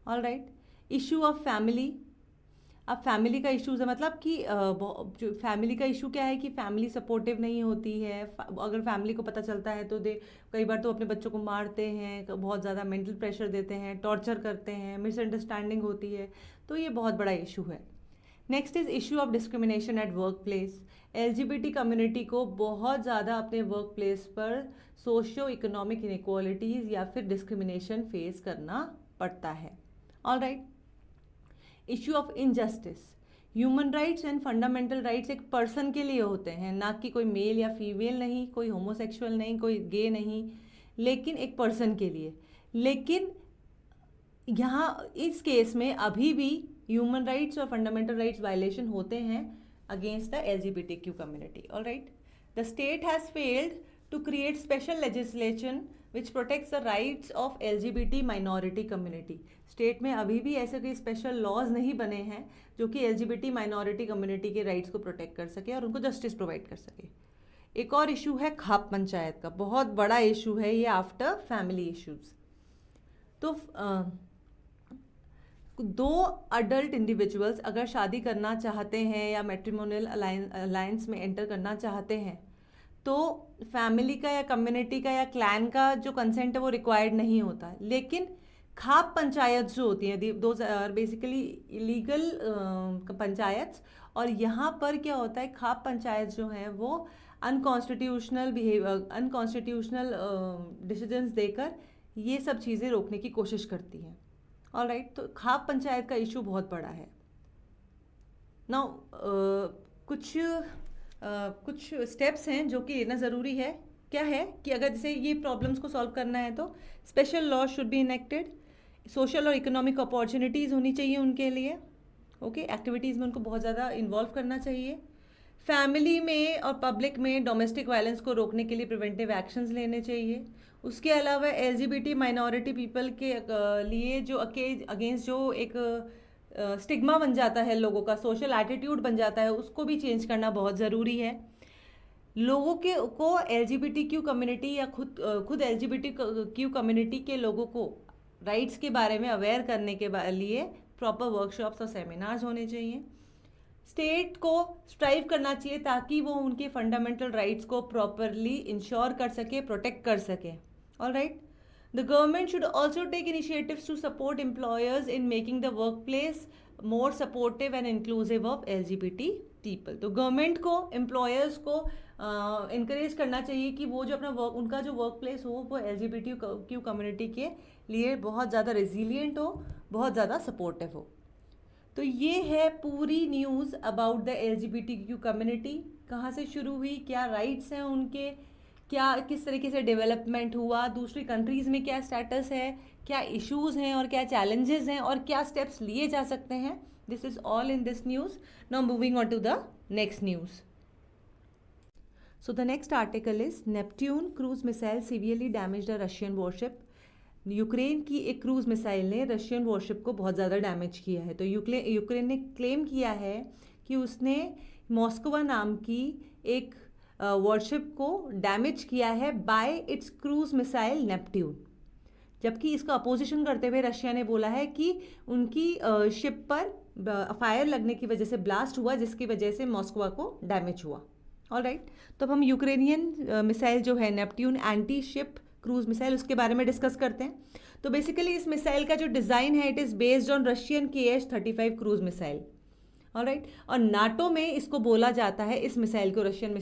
ऑलराइट. इशू ऑफ फैमिली अब फैमिली का इश्यूज़ है, मतलब कि जो फैमिली का इशू क्या है कि फैमिली सपोर्टिव नहीं होती है। अगर फैमिली को पता चलता है तो कई बार तो अपने बच्चों को मारते हैं, बहुत ज़्यादा मेंटल प्रेशर देते हैं, टॉर्चर करते हैं, मिसअंडरस्टैंडिंग होती है, तो ये बहुत बड़ा इशू है। Next is issue of discrimination at work place. LGBT community को बहुत ज़्यादा अपने वर्क प्लेस पर सोशियो इकोनॉमिक इनइक्वालिटीज़ या फिर डिस्क्रिमिनेशन फेस करना पड़ता है। Alright, issue of injustice. Human rights and fundamental rights एक पर्सन के लिए होते हैं, ना कि कोई मेल या फीमेल नहीं, कोई होमोसेक्सुअल नहीं, कोई गे नहीं, लेकिन एक पर्सन के लिए। लेकिन यहाँ इस केस में अभी भी ह्यूमन राइट्स और फंडामेंटल राइट्स वायलेशन होते हैं against the LGBTQ community. All right, the state has failed to create special legislation which protects the rights of LGBT minority community. State में अभी भी ऐसे कोई स्पेशल लॉज नहीं बने हैं जो कि LGBT माइनॉरिटी कम्युनिटी के राइट्स को प्रोटेक्ट कर सके और उनको जस्टिस प्रोवाइड कर सके। एक और इशू है खाप पंचायत का, बहुत बड़ा इशू है ये आफ्टर फैमिली इश्यूज। तो दो अडल्ट इंडिविजुअल्स अगर शादी करना चाहते हैं या मैट्रिमोनियल अलायंस में एंटर करना चाहते हैं तो फैमिली का या कम्युनिटी का या क्लैन का जो कंसेंट है वो रिक्वायर्ड नहीं होता। लेकिन खाप पंचायत जो होती हैं, दो बेसिकली इलीगल पंचायत, और यहाँ पर क्या होता है, खाप पंचायत जो है वो अनकॉन्स्टिट्यूशनल अनकॉन्स्टिट्यूशनल डिसीजंस देकर ये सब चीज़ें रोकने की कोशिश करती हैं। ऑलराइट, तो खाप पंचायत का इशू बहुत बड़ा है। नाउ कुछ स्टेप्स हैं जो कि लेना ज़रूरी है। क्या है कि अगर जैसे ये प्रॉब्लम्स को सॉल्व करना है तो special law should be enacted, social और इकोनॉमिक अपॉर्चुनिटीज़ होनी चाहिए उनके लिए। ओके, एक्टिविटीज़ में उनको बहुत ज़्यादा इन्वॉल्व करना चाहिए। फैमिली में और पब्लिक में डोमेस्टिक वायलेंस को रोकने के लिए प्रिवेंटिव एक्शंस लेने चाहिए। उसके अलावा LGBT माइनॉरिटी पीपल के लिए जो अगेंस्ट जो एक स्टिग्मा बन जाता है, लोगों का सोशल एटीट्यूड बन जाता है, उसको भी चेंज करना बहुत ज़रूरी है। लोगों को LGBTQ कम्युनिटी या खुद LGBTQ कम्युनिटी के लोगों को राइट्स के बारे में अवेयर करने के लिए प्रॉपर वर्कशॉप्स और सेमिनार्स होने चाहिए। स्टेट को स्ट्राइव करना चाहिए ताकि वो उनके फंडामेंटल राइट्स को प्रॉपरली इंश्योर कर सके, प्रोटेक्ट कर सके। All right, the government should also take initiatives to support employers in making the work place more supportive and inclusive of LGBT people. तो गवर्नमेंट को एम्प्लॉयर्स को इनकरेज करना चाहिए कि वो जो अपना उनका जो वर्क प्लेस हो वो LGBTQ कम्युनिटी के लिए बहुत ज़्यादा रेजिलिएंट हो, बहुत ज़्यादा सपोर्टिव हो। तो ये है पूरी news about the LGBTQ community. कहाँ से शुरू हुई, क्या राइट्स हैं उनके, क्या किस तरीके से डेवलपमेंट हुआ, दूसरी कंट्रीज़ में क्या स्टेटस है, क्या इश्यूज़ हैं और क्या चैलेंजेस हैं और क्या स्टेप्स लिए जा सकते हैं। This is all in this news. Now moving on to the next news. So the next article is Neptune cruise missile severely damaged a Russian warship. Ukraine की एक क्रूज मिसाइल ने रशियन वॉरशिप को बहुत ज़्यादा डैमेज किया है। तो यूक्रेन ने क्लेम किया है कि उसने मॉस्कोवा नाम की एक वॉरशिप को डैमेज किया है bye it's cruise missile Neptune. जबकि इसका अपोजिशन करते हुए रशिया ने बोला है कि उनकी शिप पर फायर लगने की वजह से ब्लास्ट हुआ, जिसकी वजह से मॉस्कोवा को डैमेज हुआ। ऑलराइट, तो अब हम यूक्रेनियन मिसाइल जो है Neptune anti ship cruise missile, उसके बारे में डिस्कस करते हैं। तो बेसिकली इस मिसाइल का जो डिज़ाइन है it is based on Russian KH-35 cruise missile. Alright, और नाटो में इसको बोला जाता है, इस मिसाइल को, रशियन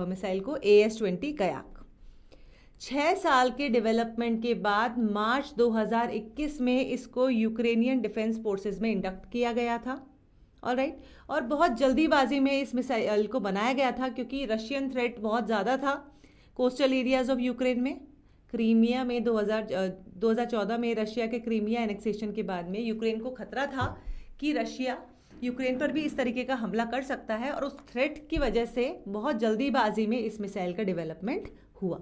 मिसाइल को AS-20 कयाक। 6 साल के डेवलपमेंट के बाद मार्च 2021 में इसको यूक्रेनियन डिफेंस फोर्सेस में इंडक्ट किया गया था। ऑलराइट, और बहुत जल्दीबाजी में इस मिसाइल को बनाया गया था क्योंकि रशियन थ्रेट बहुत ज़्यादा था कोस्टल एरियाज ऑफ यूक्रेन में। क्रीमिया में 2014 में रशिया के क्रीमिया एनेक्सेशन के बाद में यूक्रेन को खतरा था कि रशिया यूक्रेन पर भी इस तरीके का हमला कर सकता है, और उस थ्रेट की वजह से बहुत जल्दीबाजी में इस मिसाइल का डेवलपमेंट हुआ।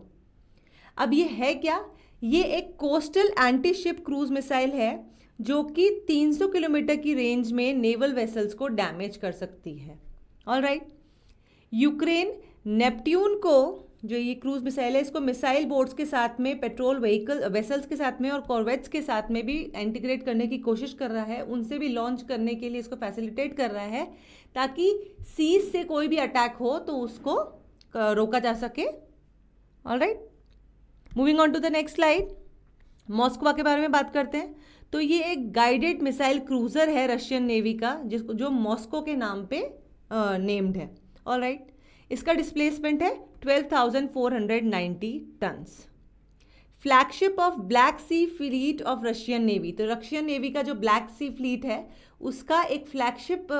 अब ये है क्या, ये एक coastal anti ship cruise missile है जो कि 300 किलोमीटर की रेंज में नेवल वेसल्स को डैमेज कर सकती है। ऑलराइट, यूक्रेन नेपट्यून को जो ये क्रूज मिसाइल है इसको मिसाइल बोट्स के साथ में, पेट्रोल व्हीकल वेसल्स के साथ में और कॉर्वेट्स के साथ में भी इंटीग्रेट करने की कोशिश कर रहा है, उनसे भी लॉन्च करने के लिए इसको फैसिलिटेट कर रहा है ताकि सीज से कोई भी अटैक हो तो उसको रोका जा सके। All right, moving on to the next slide, Moskva के बारे में बात करते हैं। तो ये एक गाइडेड मिसाइल क्रूजर है रशियन नेवी का, जिसको जो मॉस्को के नाम पे नेम्ड है। ऑलराइट, इसका डिस्प्लेसमेंट है 12,490 tons. Flagship of Black Sea fleet of Russian navy, तो रशियन नेवी का जो ब्लैक सी फ्लीट है उसका एक फ्लैगशिप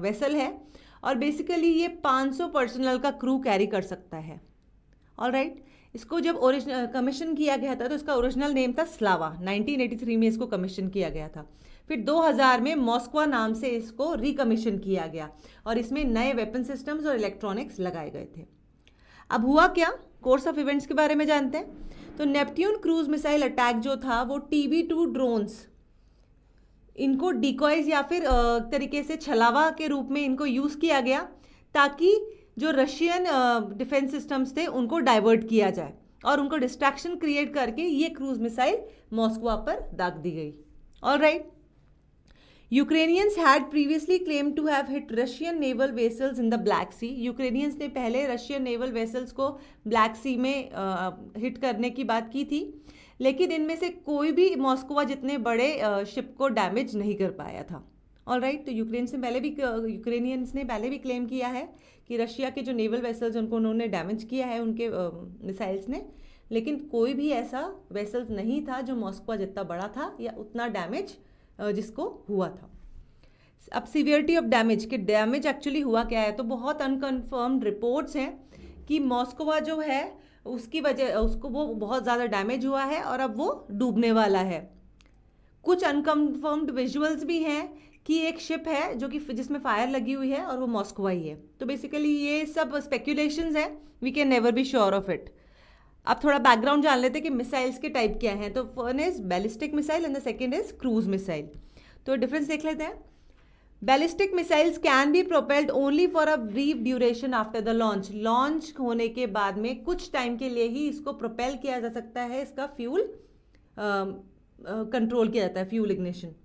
वेसल है और बेसिकली ये 500 पर्सनल का क्रू कैरी कर सकता है। ऑलराइट, इसको जब ओरिजिनल कमीशन किया गया था तो इसका ओरिजिनल नेम था स्लावा, 1983 में इसको कमीशन किया गया था। फिर 2000 में मॉस्कवा नाम से इसको रिकमीशन किया गया और इसमें नए वेपन सिस्टम्स और इलेक्ट्रॉनिक्स लगाए गए थे। अब हुआ क्या, कोर्स ऑफ इवेंट्स के बारे में जानते हैं। तो नेपट्यून क्रूज मिसाइल अटैक जो था वो TB2 ड्रोन्स, इनको डिकॉयज या फिर तरीके से छलावा के रूप में इनको यूज़ किया गया ताकि जो रशियन डिफेंस सिस्टम्स थे उनको डाइवर्ट किया जाए और उनको डिस्ट्रैक्शन क्रिएट करके ये क्रूज मिसाइल मॉस्कवा पर दाग दी गई। All right, Ukrainians had previously claim to have hit Russian naval vessels in the Black Sea. Ukrainians ने पहले रशियन नेवल वेसल्स को ब्लैक सी में हिट करने की बात की थी, लेकिन इनमें से कोई भी मॉस्कोवा जितने बड़े शिप को डैमेज नहीं कर पाया था। ऑलराइट, तो यूक्रेनियंस ने पहले भी क्लेम किया है कि रशिया के जो नेवल वेसल्स उनको उन्होंने डैमेज किया है उनके मिसाइल्स ने, लेकिन कोई भी ऐसा वेसल्स नहीं था जो मॉस्कोवा जितना बड़ा था या उतना डैमेज जिसको हुआ था। अब सीवियरिटी ऑफ डैमेज, कि डैमेज एक्चुअली हुआ क्या है, तो बहुत अनकन्फर्म्ड रिपोर्ट्स हैं कि मॉस्कोवा जो है उसकी वजह उसको वो बहुत ज़्यादा डैमेज हुआ है और अब वो डूबने वाला है। कुछ अनकन्फर्म्ड विजुअल्स भी हैं कि एक शिप है जो कि जिसमें फायर लगी हुई है और वो मॉस्कोवा ही है। तो बेसिकली ये सब स्पेक्यूलेशंस हैं, we can never be sure of it. अब थोड़ा बैकग्राउंड जान लेते हैं कि मिसाइल्स के टाइप क्या हैं। तो one is ballistic missile and the second is cruise missile. तो डिफरेंस देख लेते हैं। Ballistic missiles can be propelled only for a brief duration after the launch. Launch होने के बाद में कुछ टाइम के लिए ही इसको प्रोपेल किया जा सकता है, इसका फ्यूल कंट्रोल किया जाता है, फ्यूल इग्निशन।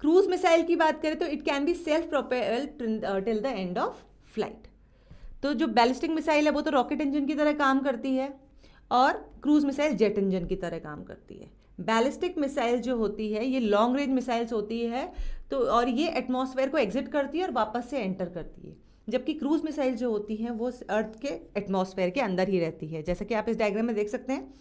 क्रूज मिसाइल की बात करें तो it can be self propelled till the end of flight. तो जो बैलिस्टिक मिसाइल है वो तो रॉकेट इंजन की तरह काम करती है और क्रूज मिसाइल जेट इंजन की तरह काम करती है। बैलिस्टिक मिसाइल जो होती है ये लॉन्ग रेंज मिसाइल्स होती है, तो और ये एटमॉस्फेयर को एग्जिट करती है और वापस से एंटर करती है, जबकि क्रूज मिसाइल जो होती हैं वो अर्थ के एटमॉस्फेयर के अंदर ही रहती है। जैसा कि आप इस डायग्राम में देख सकते हैं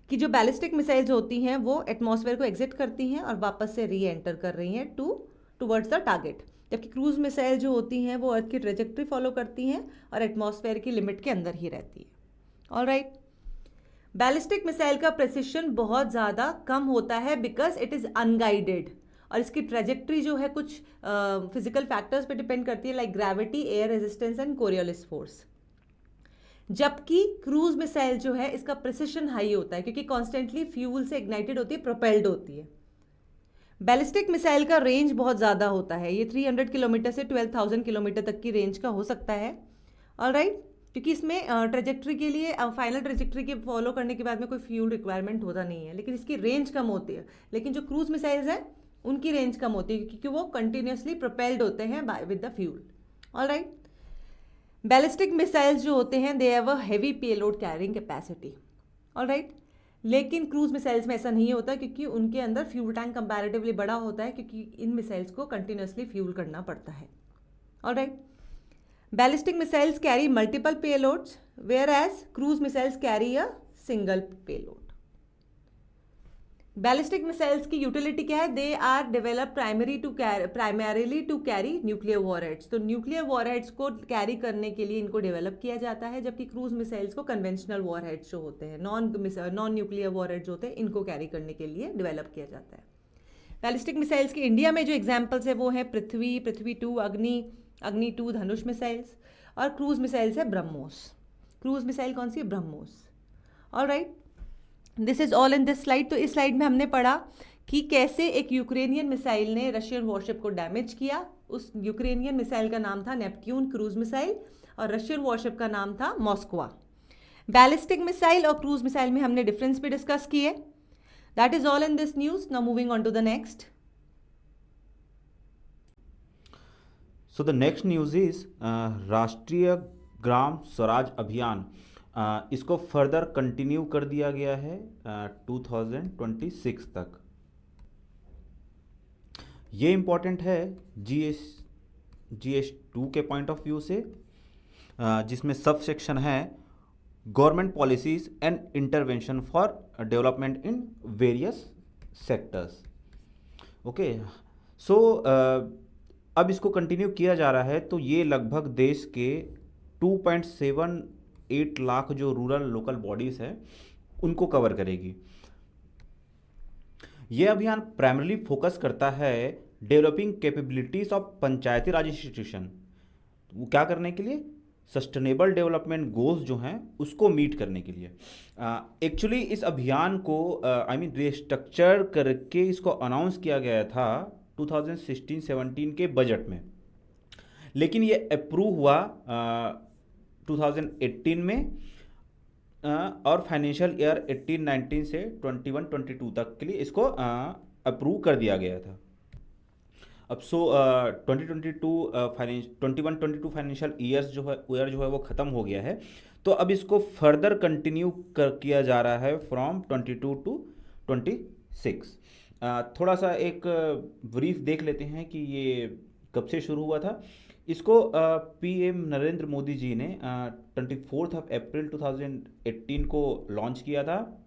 कि जो बैलिस्टिक मिसाइल्स होती हैं वो एटमॉस्फेयर को एग्जिट करती हैं और वापस से री एंटर कर रही हैं टूवर्ड्स द टारगेट, जबकि क्रूज मिसाइल जो होती हैं वो अर्थ की ट्रेजेक्ट्री फॉलो करती हैं और एटमॉस्फेयर की लिमिट के अंदर ही रहती है। ऑलराइट, बैलिस्टिक मिसाइल का प्रेसिशन बहुत ज़्यादा कम होता है बिकॉज इट इज़ अनगाइडेड और इसकी ट्रेजेक्ट्री जो है कुछ फिजिकल फैक्टर्स पे डिपेंड करती है, like gravity, air resistance and Coriolis force. जबकि क्रूज मिसाइल जो है इसका प्रिसिशन हाई होता है क्योंकि कॉन्स्टेंटली फ्यूल से इग्नाइटेड होती है, प्रोपेल्ड होती है। बैलिस्टिक मिसाइल का रेंज बहुत ज़्यादा होता है, ये 300 किलोमीटर से 12,000 किलोमीटर तक की रेंज का हो सकता है। ऑलराइट, क्योंकि इसमें ट्रेजेक्ट्री के लिए फाइनल ट्रेजेक्ट्री के फॉलो करने के बाद में कोई फ्यूल रिक्वायरमेंट होता नहीं है, लेकिन इसकी रेंज कम होती है। लेकिन जो क्रूज मिसाइल्स हैं उनकी रेंज कम होती है क्योंकि वो कंटिन्यूसली प्रोपेल्ड होते हैं with the fuel. Alright, ballistic missiles जो होते हैं they have a heavy payload carrying capacity. Alright, लेकिन क्रूज मिसाइल्स में ऐसा नहीं होता क्योंकि उनके अंदर फ्यूल टैंक कंपैरेटिवली बड़ा होता है क्योंकि इन मिसाइल्स को कंटिन्यूसली फ्यूल करना पड़ता है। All right, ballistic missiles carry multiple payloads whereas cruise missiles carry a single payload. Ballistic missiles की यूटिलिटी क्या है? They are develop primarily to carry nuclear warheads. तो न्यूक्लियर वॉरहेड्स को कैरी करने के लिए इनको डेवलप किया जाता है, जबकि क्रूज मिसाइल्स को कन्वेंशनल वॉरहेड्स जो होते हैं, नॉन न्यूक्लियर वॉरहेड्स होते हैं, इनको कैरी करने के लिए डेवलप किया जाता है। बैलिस्टिक मिसाइल्स की इंडिया में जो एग्जाम्पल्स है वो है पृथ्वी, पृथ्वी 2, अग्नि 2, धनुष मिसाइल्स, और क्रूज मिसाइल्स है ब्रह्मोस। क्रूज मिसाइल कौन सी है? BrahMos. Alright, this is all in this slide. तो इस स्लाइड में हमने पढ़ा कि कैसे एक यूक्रेनियन मिसाइल ने रशियन वॉरशिप को डैमेज किया। उस यूक्रेनियन मिसाइल का नाम था नेपट्यून क्रूज मिसाइल और रशियन वॉरशिप का नाम था मॉस्कवा। बैलिस्टिक मिसाइल और क्रूज मिसाइल में हमने डिफरेंस भी डिस्कस किए। That is all in this news. Now moving on to the next. So the next news is Rashtriya Gram Swaraj Abhiyan, इसको फर्दर कंटिन्यू कर दिया गया है 2026 तक। ये इम्पॉर्टेंट है GS2 के पॉइंट ऑफ व्यू से, जिसमें सब सेक्शन है government policies and intervention for development in various sectors. Okay, so अब इसको कंटिन्यू किया जा रहा है, तो ये लगभग देश के 2.78 लाख जो रूरल लोकल बॉडीज़ हैं उनको कवर करेगी। ये अभियान प्राइमरली फोकस करता है developing capabilities of Panchayati Raj institution. वो क्या करने के लिए? सस्टेनेबल डेवलपमेंट गोल्स जो हैं उसको मीट करने के लिए। एक्चुअली इस अभियान को रिस्ट्रक्चर करके इसको अनाउंस किया गया था 2016-17 के बजट में, लेकिन ये अप्रूव हुआ 2018 में और फाइनेंशियल ईयर 18-19 से 21-22 तक के लिए इसको अप्रूव कर दिया गया था। अब 21-22 फाइनेंशियल ईयर जो है वो ख़त्म हो गया है, तो अब इसको फर्दर कंटिन्यू किया जा रहा है फ्रॉम 22 to 26। थोड़ा सा एक ब्रीफ देख लेते हैं कि ये कब से शुरू हुआ था। इसको PM नरेंद्र मोदी जी ने 24 अप्रैल 2018 को लॉन्च किया था।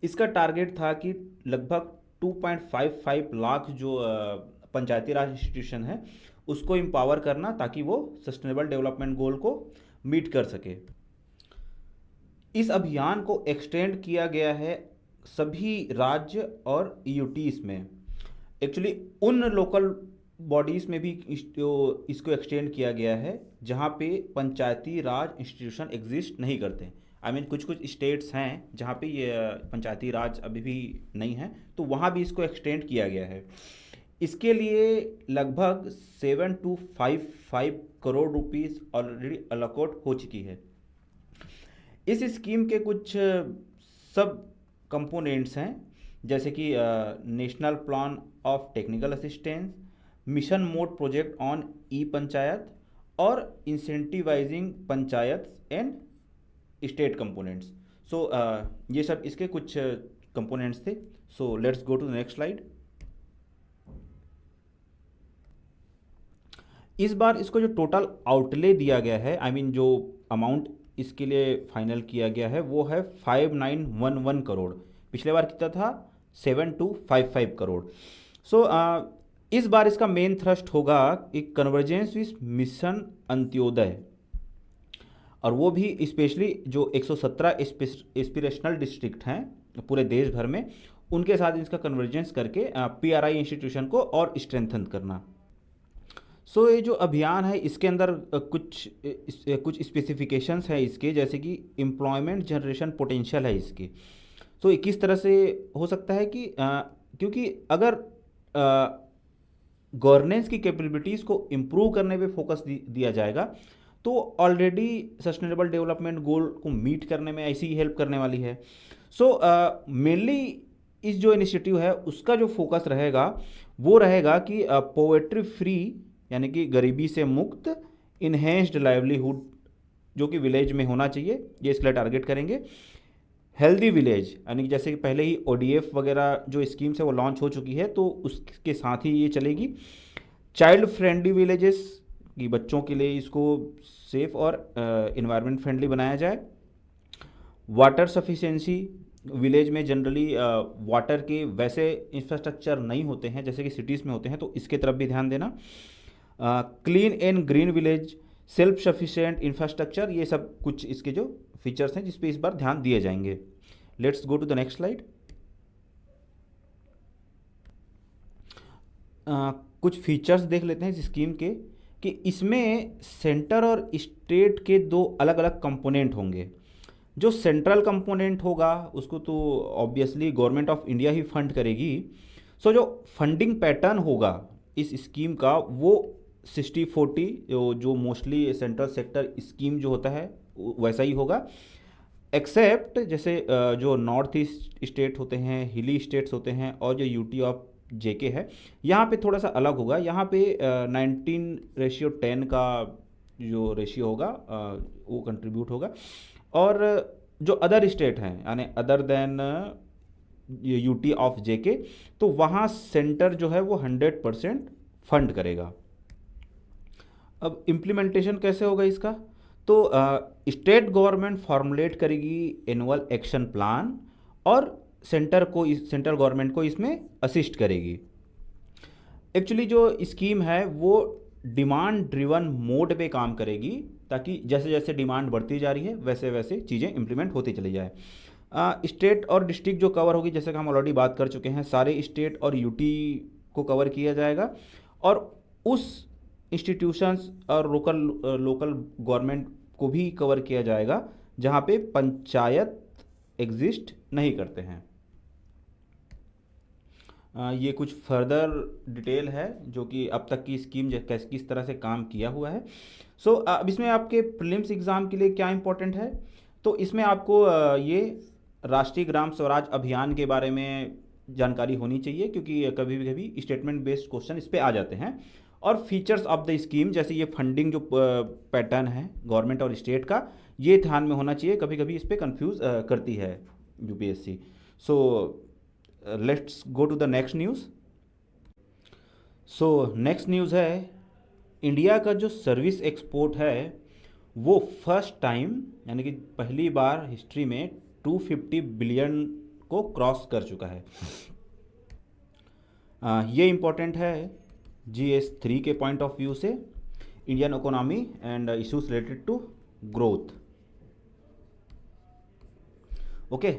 इसका टारगेट था कि लगभग 2.55 लाख जो पंचायती राज इंस्टीट्यूशन है उसको एम्पावर करना, ताकि वो सस्टेनेबल डेवलपमेंट गोल को मीट कर सके। इस अभियान को एक्सटेंड किया गया है सभी राज्य और EUTs में। एक्चुअली उन लोकल बॉडीज़ में भी इसको एक्सटेंड किया गया है जहाँ पे पंचायती राज इंस्टीट्यूशन एग्जिस्ट नहीं करते। कुछ स्टेट्स हैं जहाँ पे ये पंचायती राज अभी भी नहीं है, तो वहाँ भी इसको एक्सटेंड किया गया है। इसके लिए लगभग 7-5 करोड़ रुपीस ऑलरेडी अलोकेट हो चुकी है। इस स्कीम के कुछ सब कंपोनेंट्स हैं, जैसे कि national plan of technical assistance, mission mode project on panchayat और incentivising panchayat and state components. So ये सब इसके कुछ कंपोनेंट्स थे। So let's go to the next slide. इस बार इसको जो टोटल आउटले दिया गया है, जो अमाउंट इसके लिए फाइनल किया गया है वो है 5911 करोड़। पिछले बार कितना था? 7255 करोड़। सो इस बार इसका मेन थ्रस्ट होगा एक कन्वर्जेंस विथ मिशन अंत्योदय, और वो भी स्पेशली जो 117 एस्पिरेशनल डिस्ट्रिक्ट हैं पूरे देश भर में, उनके साथ इसका कन्वर्जेंस करके PRI इंस्टीट्यूशन को और स्ट्रेंथन करना। सो ये जो अभियान है इसके अंदर कुछ स्पेसिफिकेशंस है इसके, जैसे कि एम्प्लॉयमेंट जनरेशन पोटेंशियल है इसकी। सो ये किस तरह से हो सकता है कि क्योंकि अगर गवर्नेंस की कैपेबिलिटीज़ को इम्प्रूव करने पे फोकस दिया जाएगा तो ऑलरेडी सस्टेनेबल डेवलपमेंट गोल को मीट करने में ऐसी ही हेल्प करने वाली है। सो मेनली इस जो इनिशिएटिव है उसका जो फोकस रहेगा वो रहेगा कि पॉवर्टी फ्री, यानी कि गरीबी से मुक्त, इन्हेंस्ड लाइवलीहुड जो कि विलेज में होना चाहिए, ये इसके लिए टारगेट करेंगे। हेल्दी विलेज, यानी कि जैसे कि पहले ही ODF वगैरह जो स्कीम्स है वो लॉन्च हो चुकी है, तो उसके साथ ही ये चलेगी। चाइल्ड फ्रेंडली विलेजेस कि बच्चों के लिए इसको सेफ और इन्वायरमेंट फ्रेंडली बनाया जाए। वाटर सफिशिएंसी, विलेज में जनरली वाटर के वैसे इंफ्रास्ट्रक्चर नहीं होते हैं जैसे कि सिटीज़ में होते हैं, तो इसके तरफ भी ध्यान देना। Clean and green village, self sufficient infrastructure, ये सब कुछ इसके जो फीचर्स हैं जिस पे इस बार ध्यान दिए जाएंगे। Let's go to the next slide. कुछ फीचर्स देख लेते हैं इस स्कीम के, कि इसमें सेंटर और स्टेट के दो अलग अलग कंपोनेंट होंगे। जो सेंट्रल कंपोनेंट होगा उसको तो obviously government of India he fund करेगी। सो जो फंडिंग पैटर्न होगा इस स्कीम का वो 60-40 जो मोस्टली सेंट्रल सेक्टर स्कीम जो होता है वैसा ही होगा, एक्सेप्ट जैसे जो नॉर्थ ईस्ट स्टेट होते हैं, हिली स्टेट्स होते हैं, और जो यूटी ऑफ जेके है, यहाँ पे थोड़ा सा अलग होगा। यहाँ पे 19:10 का जो रेशियो होगा वो कंट्रीब्यूट होगा। और जो अदर स्टेट हैं यानी अदर देन यूटी ऑफ जेके, तो वहाँ सेंटर जो है वो 100% फंड करेगा। अब इम्प्लीमेंटेशन कैसे होगा इसका, तो स्टेट गवर्नमेंट फॉर्मुलेट करेगी एनुअल एक्शन प्लान और सेंट्रल गवर्नमेंट को इसमें असिस्ट करेगी। एक्चुअली जो स्कीम है वो डिमांड ड्रिवन मोड पे काम करेगी, ताकि जैसे जैसे डिमांड बढ़ती जा रही है वैसे वैसे चीज़ें इंप्लीमेंट होती चली जाए। स्टेट और डिस्ट्रिक्ट जो कवर होगी, जैसे कि हम ऑलरेडी बात कर चुके हैं, सारे स्टेट और यूटी को कवर किया जाएगा, और उस इंस्टीट्यूशंस और लोकल गवर्नमेंट को भी कवर किया जाएगा जहाँ पे पंचायत एग्जिस्ट नहीं करते हैं। ये कुछ फर्दर डिटेल है जो कि अब तक की स्कीम किस तरह से काम किया हुआ है। सो अब इसमें आपके प्रीलिम्स एग्ज़ाम के लिए क्या इंपॉर्टेंट है, तो इसमें आपको ये राष्ट्रीय ग्राम स्वराज अभियान के बारे में जानकारी होनी चाहिए, क्योंकि कभी कभी स्टेटमेंट बेस्ड क्वेश्चन इस पे आ जाते हैं। और फीचर्स ऑफ द स्कीम, जैसे ये फंडिंग जो पैटर्न है गवर्नमेंट और स्टेट का, ये ध्यान में होना चाहिए, कभी कभी इस पर कन्फ्यूज़ करती है UPSC. So let's go to the next news. So next news है, इंडिया का जो सर्विस एक्सपोर्ट है वो फर्स्ट टाइम यानी कि पहली बार हिस्ट्री में 250 बिलियन को क्रॉस कर चुका है। ये इम्पोर्टेंट है GS3 के पॉइंट ऑफ व्यू से, Indian economy and issues related to growth. Okay,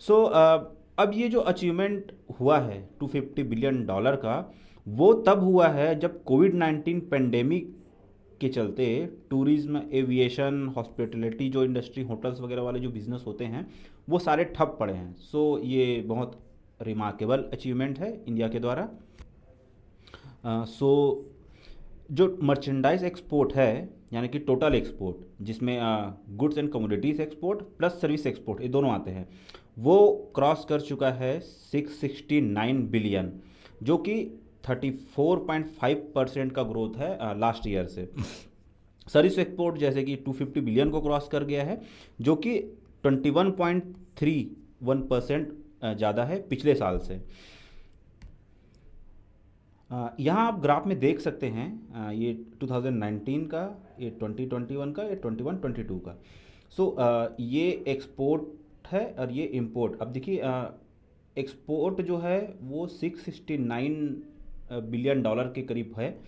so अब ये जो अचीवमेंट हुआ है $250 बिलियन का, वो तब हुआ है जब कोविड-19 पेंडेमिक के चलते टूरिज्म, एविएशन, हॉस्पिटलिटी जो इंडस्ट्री, होटल्स वगैरह वाले जो बिजनेस होते हैं वो सारे ठप पड़े हैं। सो ये बहुत रिमार्केबल अचीवमेंट है इंडिया के द्वारा। सो जो मर्चेंडाइज एक्सपोर्ट है यानी कि टोटल एक्सपोर्ट, जिसमें goods and commodities export plus service export ये दोनों आते हैं, वो क्रॉस कर चुका है 669 बिलियन, जो कि 34.5% का ग्रोथ है लास्ट ईयर से। सर्विस एक्सपोर्ट जैसे कि 250 बिलियन को क्रॉस कर गया है, जो कि 21.31% ज़्यादा है पिछले साल से। यहाँ आप ग्राफ में देख सकते हैं ये 2019 का, ये 2021 का, ये 21-22 का। सो ये एक्सपोर्ट है और ये इंपोर्ट। अब देखिए एक्सपोर्ट जो है वो 669 बिलियन डॉलर के करीब है,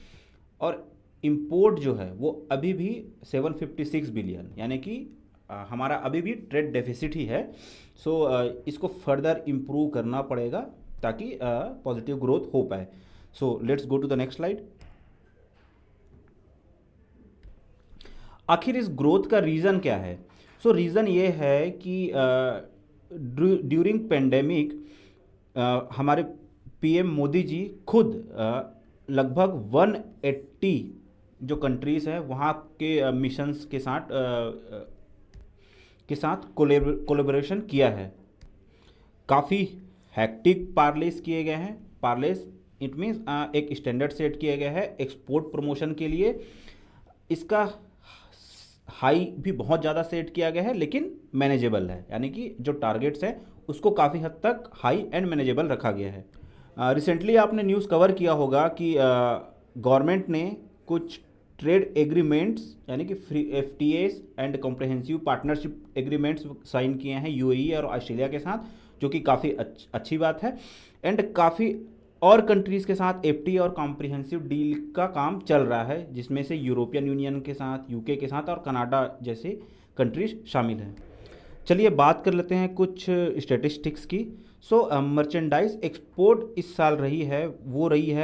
और इंपोर्ट जो है वो अभी भी 756 बिलियन, यानी कि हमारा अभी भी ट्रेड डेफिसिट ही है। सो इसको फर्दर इम्प्रूव करना पड़ेगा ताकि पॉजिटिव ग्रोथ हो पाए। So let's go to the next slide. आखिर इस ग्रोथ का रीज़न क्या है? सो रीज़न ये है कि ड्यूरिंग पेंडेमिक हमारे पीएम मोदी जी खुद लगभग 180 जो कंट्रीज़ हैं वहाँ के मिशंस के साथ कोलैबोरेशन किया है। काफ़ी हैक्टिक पार्लेस किए गए हैं। पार्लेस इट मीन्स एक स्टैंडर्ड सेट किया गया है एक्सपोर्ट प्रमोशन के लिए। इसका हाई भी बहुत ज़्यादा सेट किया गया है, लेकिन मैनेजेबल है, यानी कि जो टारगेट्स हैं उसको काफ़ी हद तक हाई एंड मैनेजेबल रखा गया है। रिसेंटली आपने न्यूज़ कवर किया होगा कि गवर्नमेंट ने कुछ ट्रेड एग्रीमेंट्स यानी कि free FTAs and comprehensive partnership agreements sign किए हैं UAE और ऑस्ट्रेलिया के साथ, जो कि काफ़ी अच्छी बात है। एंड काफ़ी और कंट्रीज़ के साथ FTA और कॉम्प्रिहेंसिव डील का काम चल रहा है, जिसमें से यूरोपियन यूनियन के साथ, UK के साथ और कनाडा जैसे कंट्रीज शामिल हैं। चलिए बात कर लेते हैं कुछ स्टैटिस्टिक्स की। सो मर्चेंडाइज एक्सपोर्ट इस साल रही है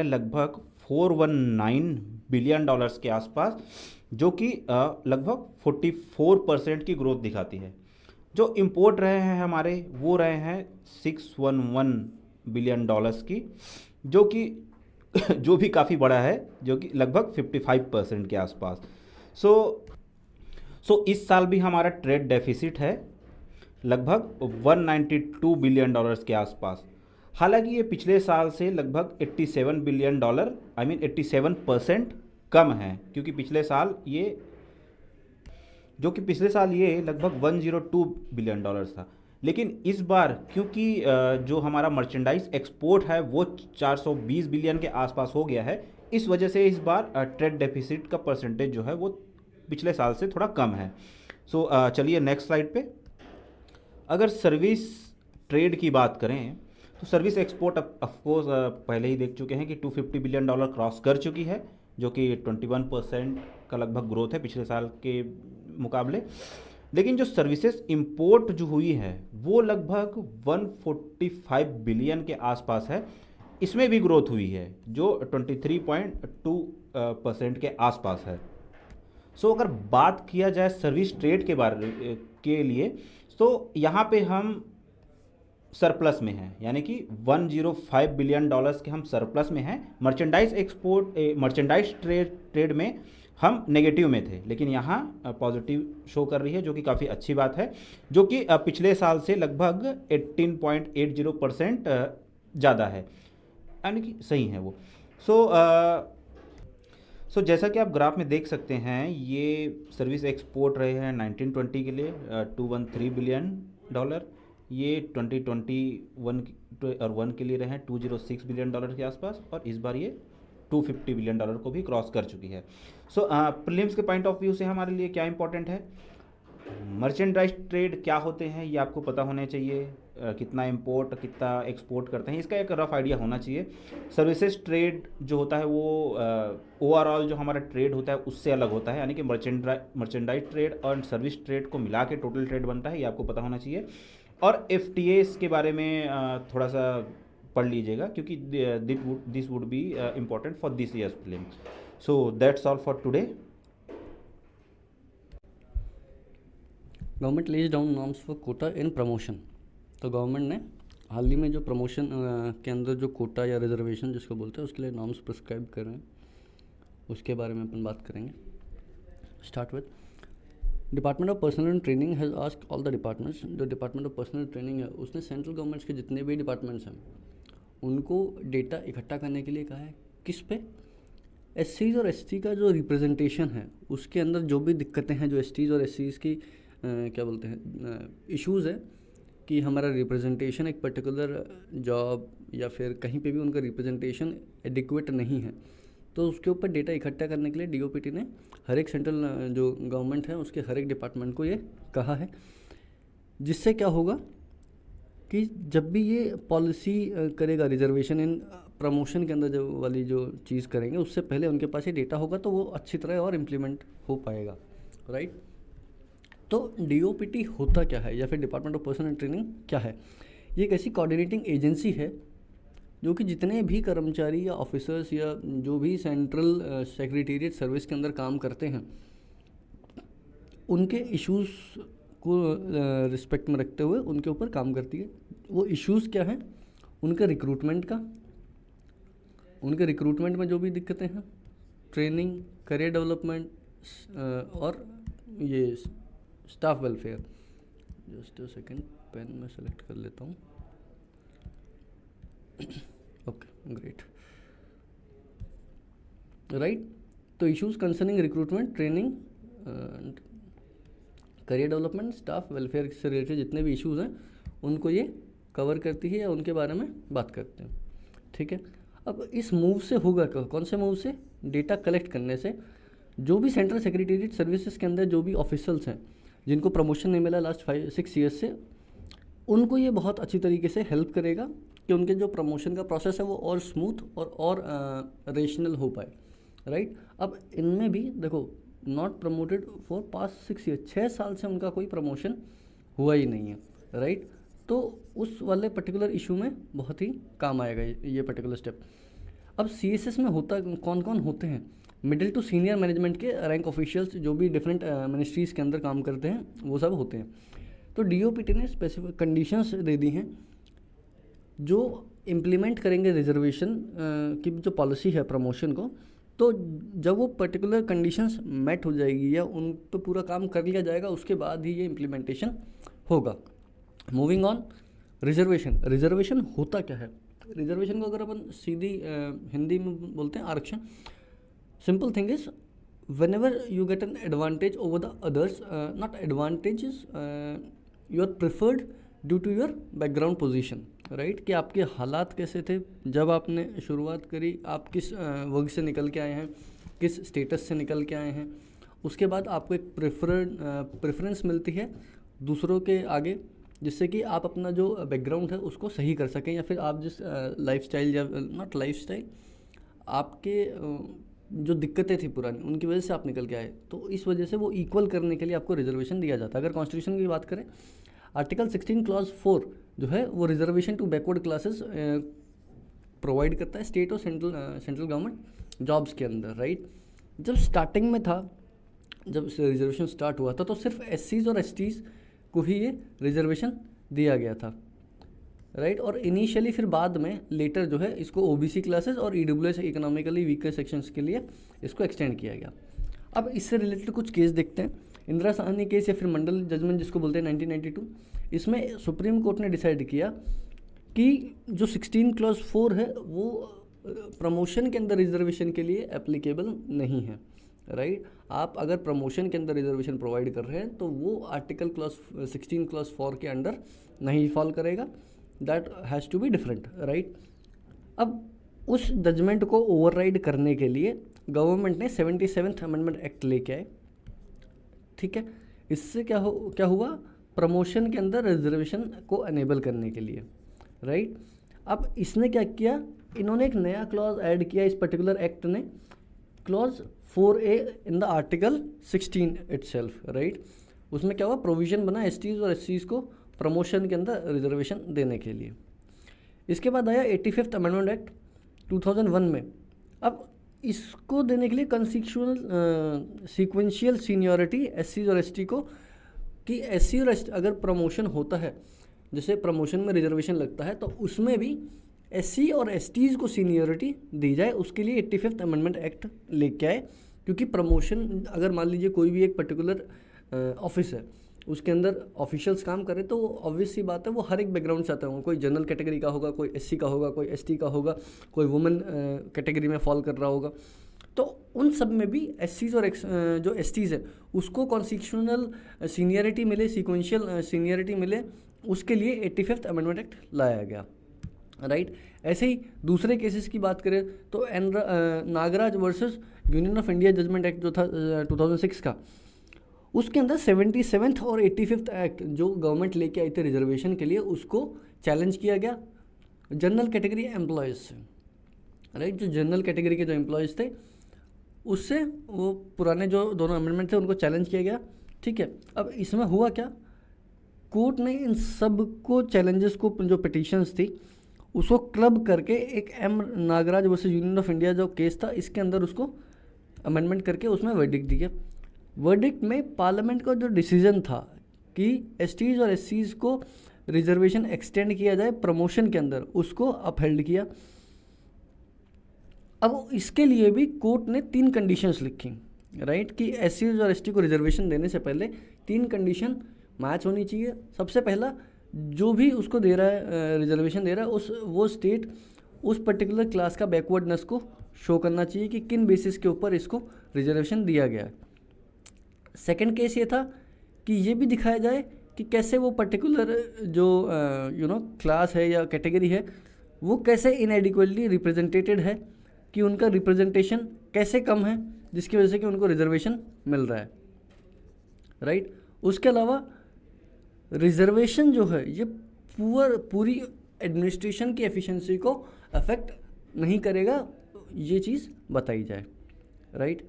लगभग 419 बिलियन डॉलर्स के आसपास, जो कि लगभग 44% की ग्रोथ दिखाती है। जो इंपोर्ट रहे हैं हमारे वो रहे हैं 611 बिलियन डॉलर्स की, जो कि जो भी काफ़ी बड़ा है, जो कि लगभग 55% के आसपास। सो इस साल भी हमारा ट्रेड डेफिसिट है लगभग 192 बिलियन डॉलर्स के आसपास। हालांकि ये पिछले साल से लगभग 87 बिलियन डॉलर, आई मीन 87% कम है, क्योंकि पिछले साल ये लगभग 102 बिलियन डॉलर्स था। लेकिन इस बार क्योंकि जो हमारा मर्चेंडाइज एक्सपोर्ट है वो 420 बिलियन के आसपास हो गया है, इस वजह से इस बार ट्रेड डेफिसिट का परसेंटेज जो है वो पिछले साल से थोड़ा कम है। चलिए नेक्स्ट स्लाइड पे। अगर सर्विस ट्रेड की बात करें तो सर्विस एक्सपोर्ट ऑफकोर्स पहले ही देख चुके हैं कि 250 बिलियन डॉलर क्रॉस कर चुकी है, जो कि 21% का लगभग ग्रोथ है पिछले साल के मुकाबले। लेकिन जो सर्विसेज इंपोर्ट जो हुई है वो लगभग 145 बिलियन के आसपास है, इसमें भी ग्रोथ हुई है जो 23.2% के आसपास है। अगर बात किया जाए सर्विस ट्रेड के बारे के लिए, तो यहाँ पे हम सरप्लस में हैं, यानी कि 105 बिलियन डॉलर्स के हम सरप्लस में हैं। मर्चेंडाइज ट्रेड में हम नेगेटिव में थे, लेकिन यहाँ पॉजिटिव शो कर रही है, जो कि काफ़ी अच्छी बात है, जो कि पिछले साल से लगभग 18.80% ज़्यादा है, यानी कि सही है वो। जैसा कि आप ग्राफ में देख सकते हैं, ये सर्विस एक्सपोर्ट रहे हैं 1920 के लिए 213 बिलियन डॉलर, ये 2021 और 1 के लिए रहे हैं 206 बिलियन डॉलर के आसपास, और इस बार ये 250 बिलियन डॉलर को भी क्रॉस कर चुकी है। प्रीलिम्स के पॉइंट ऑफ व्यू से हमारे लिए क्या इंपॉर्टेंट है, मर्चेंडाइज ट्रेड क्या होते हैं ये आपको पता होने चाहिए, कितना इंपोर्ट कितना एक्सपोर्ट करते हैं इसका एक रफ आइडिया होना चाहिए। सर्विसेज ट्रेड जो होता है वो ओवरऑल जो हमारा ट्रेड होता है उससे अलग होता है, यानी कि मर्चेंडाइज ट्रेड और सर्विस ट्रेड को मिला के टोटल ट्रेड बनता है, ये आपको पता होना चाहिए। और FTAs के बारे में थोड़ा सा पढ़ लीजिएगा, क्योंकि this would be important for this years film. So that's all for today. Government lays down norms for quota in promotion. तो गवर्नमेंट ने हाल ही में जो प्रमोशन के अंदर जो कोटा या रिजर्वेशन जिसको बोलते हैं उसके लिए नॉर्म्स प्रिस्क्राइब कर रहे हैं, उसके बारे में अपन बात करेंगे। Start with department of personal and training has asked all the departments. जो डिपार्टमेंट ऑफ पर्सनल ट्रेनिंग है उसने सेंट्रल गवर्नमेंट्स के जितने भी डिपार्टमेंट्स हैं उनको डेटा इकट्ठा करने के लिए कहा है। किस पे? SCs और ST का जो रिप्रेजेंटेशन है उसके अंदर जो भी दिक्कतें हैं, जो STs और SCs की क्या बोलते हैं इश्यूज़ है कि हमारा रिप्रेजेंटेशन एक पर्टिकुलर जॉब या फिर कहीं पे भी उनका रिप्रेजेंटेशन एडिक्वेट नहीं है, तो उसके ऊपर डेटा इकट्ठा करने के लिए DOPT ने हर एक सेंट्रल जो गवर्नमेंट है उसके हर एक डिपार्टमेंट को ये कहा है। जिससे क्या होगा कि जब भी ये पॉलिसी करेगा रिजर्वेशन इन प्रमोशन के अंदर जो वाली जो चीज़ करेंगे उससे पहले उनके पास ये डेटा होगा तो वो अच्छी तरह और इम्प्लीमेंट हो पाएगा, राइट। तो DOPT होता क्या है या फिर डिपार्टमेंट ऑफ पर्सनल ट्रेनिंग क्या है? ये एक ऐसी कोऑर्डिनेटिंग एजेंसी है जो कि जितने भी कर्मचारी या ऑफिसर्स या जो भी सेंट्रल सेक्रेटेरिएट सर्विस के अंदर काम करते हैं उनके इश्यूज़ को रिस्पेक्ट में रखते हुए उनके ऊपर काम करती है। वो इश्यूज़ क्या हैं? उनके रिक्रूटमेंट में जो भी दिक्कतें हैं, ट्रेनिंग, करियर डेवलपमेंट और ये staff welfare. Just a second, pen में सेलेक्ट कर लेता हूँ। Okay, great, right. तो issues concerning recruitment, training, career development, staff welfare से रिलेटेड जितने भी इश्यूज़ हैं उनको ये कवर करती है या उनके बारे में बात करते हैं, ठीक है। अब इस मूव से होगा क्या? कौन से मूव से? डेटा कलेक्ट करने से। जो भी सेंट्रल सेक्रेटेरिएट सर्विसेज के अंदर जो भी ऑफिसर्स हैं जिनको प्रमोशन नहीं मिला लास्ट 5-6 ईयर्स से, उनको ये बहुत अच्छी तरीके से हेल्प करेगा कि उनके जो प्रमोशन का प्रोसेस है वो और स्मूथ और रेशनल हो पाए, राइट। अब इनमें भी देखो, not promoted for past 6 year, 6 साल से उनका कोई प्रमोशन हुआ ही नहीं है, राइट। तो उस वाले पर्टिकुलर इशू में बहुत ही काम आएगा ये पर्टिकुलर स्टेप। अब CSS में होता कौन कौन होते हैं? मिडिल टू सीनियर मैनेजमेंट के रैंक ऑफिशियल्स जो भी डिफरेंट मिनिस्ट्रीज़ के अंदर काम करते हैं वो सब होते हैं। तो DOPT ने स्पेसिफिक कंडीशंस दे दी हैं जो इम्प्लीमेंट करेंगे रिजर्वेशन की जो पॉलिसी है प्रमोशन को, तो जब वो पर्टिकुलर कंडीशंस मेट हो जाएगी या उन पे पूरा काम कर लिया जाएगा, उसके बाद ही ये इम्प्लीमेंटेशन होगा। मूविंग ऑन, रिजर्वेशन होता क्या है? रिजर्वेशन को अगर अपन सीधी हिंदी में बोलते हैं आरक्षण। Simple thing is, whenever you get an advantage over the others, not advantages, you are preferred due to your background position, right? कि आपके हालात कैसे थे जब आपने शुरुआत करी, आप किस वर्ग से निकल के आए हैं, किस स्टेटस से निकल के आए हैं, उसके बाद आपको एक प्रेफरेंस मिलती है दूसरों के आगे, जिससे कि आप अपना जो बैकग्राउंड है उसको सही कर सकें, या फिर आप जिस लाइफस्टाइल या नॉट लाइफस्टाइल, आपके जो दिक्कतें थी पुरानी, उनकी वजह से आप निकल के आए, तो इस वजह से वो इक्वल करने के लिए आपको रिजर्वेशन दिया जाता है। अगर कॉन्स्टिट्यूशन की बात करें, आर्टिकल 16 क्लॉज 4 जो है वो reservation to backward classes provide करता है स्टेट और सेंट्रल गवर्नमेंट जॉब्स के अंदर, राइट? जब स्टार्टिंग में था, जब रिजर्वेशन स्टार्ट हुआ था, तो सिर्फ SCs और STs को ही ये रिजर्वेशन दिया गया था, राइट? और इनिशियली फिर बाद में लेटर जो है इसको OBC क्लासेस और EWS इकोनॉमिकली वीकर सेक्शंस के लिए इसको एक्सटेंड किया गया। अब इससे रिलेटेड कुछ केस देखते हैं। इंदिरा साहनी केस या फिर मंडल जजमेंट जिसको बोलते हैं 1992, इसमें सुप्रीम कोर्ट ने डिसाइड किया कि जो 16 क्लॉज 4 है वो प्रमोशन के अंदर रिजर्वेशन के लिए एप्लीकेबल नहीं है, राइट? आप अगर प्रमोशन के अंदर रिजर्वेशन प्रोवाइड कर रहे हैं तो वो आर्टिकल 16 क्लॉज 4 के अंडर नहीं फॉल करेगा, that has to be different, right? अब उस जजमेंट को ओवरराइड करने के लिए गवर्नमेंट ने 77th अमेंडमेंट एक्ट लेके आए, ठीक है? इससे क्या हुआ, प्रमोशन के अंदर रिजर्वेशन को अनेबल करने के लिए, राइट? अब इसने क्या किया, इन्होंने एक नया क्लॉज ऐड किया इस पर्टिकुलर एक्ट ने, clause 4A in the article 16 itself, right? उसमें क्या हुआ, प्रोविजन बना STs और SCs को प्रमोशन के अंदर रिजर्वेशन देने के लिए। इसके बाद आया 85th अमेंडमेंट एक्ट 2001 में। अब इसको देने के लिए सीक्वेंशियल सीनियरिटी SCs और ST को, कि SC और ST अगर प्रमोशन होता है, जैसे प्रमोशन में रिजर्वेशन लगता है, तो उसमें भी SC और STs को सीनियरिटी दी जाए, उसके लिए 85th अमेंडमेंट एक्ट लेके आए। क्योंकि प्रमोशन, अगर मान लीजिए कोई भी एक पर्टिकुलर ऑफिस है, उसके अंदर ऑफिशियल्स काम करे, तो ऑब्वियस सी बात है वो हर एक बैकग्राउंड से आता होगा, कोई जनरल कैटेगरी का होगा, कोई SC का होगा, कोई ST का होगा, कोई वुमेन कैटेगरी में फॉल कर रहा होगा। तो उन सब में भी SCs और जो STs है उसको कॉन्स्टिट्यूशनल सीनियरिटी मिले, सीक्वेंशियल सीनियरिटी मिले, उसके लिए 85th अमेंडमेंट एक्ट लाया गया, राइट? ऐसे ही दूसरे केसेस की बात करें तो Nagaraj versus union of India judgement act जो था 2006 का, उसके अंदर 77th और 85th एक्ट जो गवर्नमेंट लेके आई थी रिजर्वेशन के लिए, उसको चैलेंज किया गया जनरल कैटेगरी एम्प्लॉयज़ से, राइट? जो जनरल कैटेगरी के जो एम्प्लॉयज़ थे उससे वो पुराने जो दोनों अमेंडमेंट थे उनको चैलेंज किया गया, ठीक है? अब इसमें हुआ क्या, कोर्ट ने इन सब को चैलेंजेस को, जो पिटिशंस थी उसको क्लब करके एक Nagaraj versus union of India जो केस था, इसके अंदर उसको अमेंडमेंट करके उसमें वर्डिक्ट दिया। वर्डिक्ट में पार्लियामेंट का जो डिसीजन था कि STs और SCs को रिजर्वेशन एक्सटेंड किया जाए प्रमोशन के अंदर, उसको अपहेल्ड किया। अब इसके लिए भी कोर्ट ने 3 कंडीशंस लिखी, राइट? कि SCs और ST को रिजर्वेशन देने से पहले 3 कंडीशन मैच होनी चाहिए। सबसे पहला, जो भी उसको दे रहा है, रिजर्वेशन दे रहा है, वो स्टेट उस पर्टिकुलर क्लास का बैकवर्डनेस को शो करना चाहिए कि किन बेसिस के ऊपर इसको रिजर्वेशन दिया गया है। सेकंड केस ये था कि ये भी दिखाया जाए कि कैसे वो पर्टिकुलर जो क्लास है या कैटेगरी है वो कैसे इनएडिक्वेटली रिप्रेजेंटेटेड है, कि उनका रिप्रेजेंटेशन कैसे कम है जिसकी वजह से कि उनको रिजर्वेशन मिल रहा है, राइट? उसके अलावा रिजर्वेशन जो है ये पूरी एडमिनिस्ट्रेशन की एफिशिएंसी को अफेक्ट नहीं करेगा, ये चीज़ बताई जाए, राइट?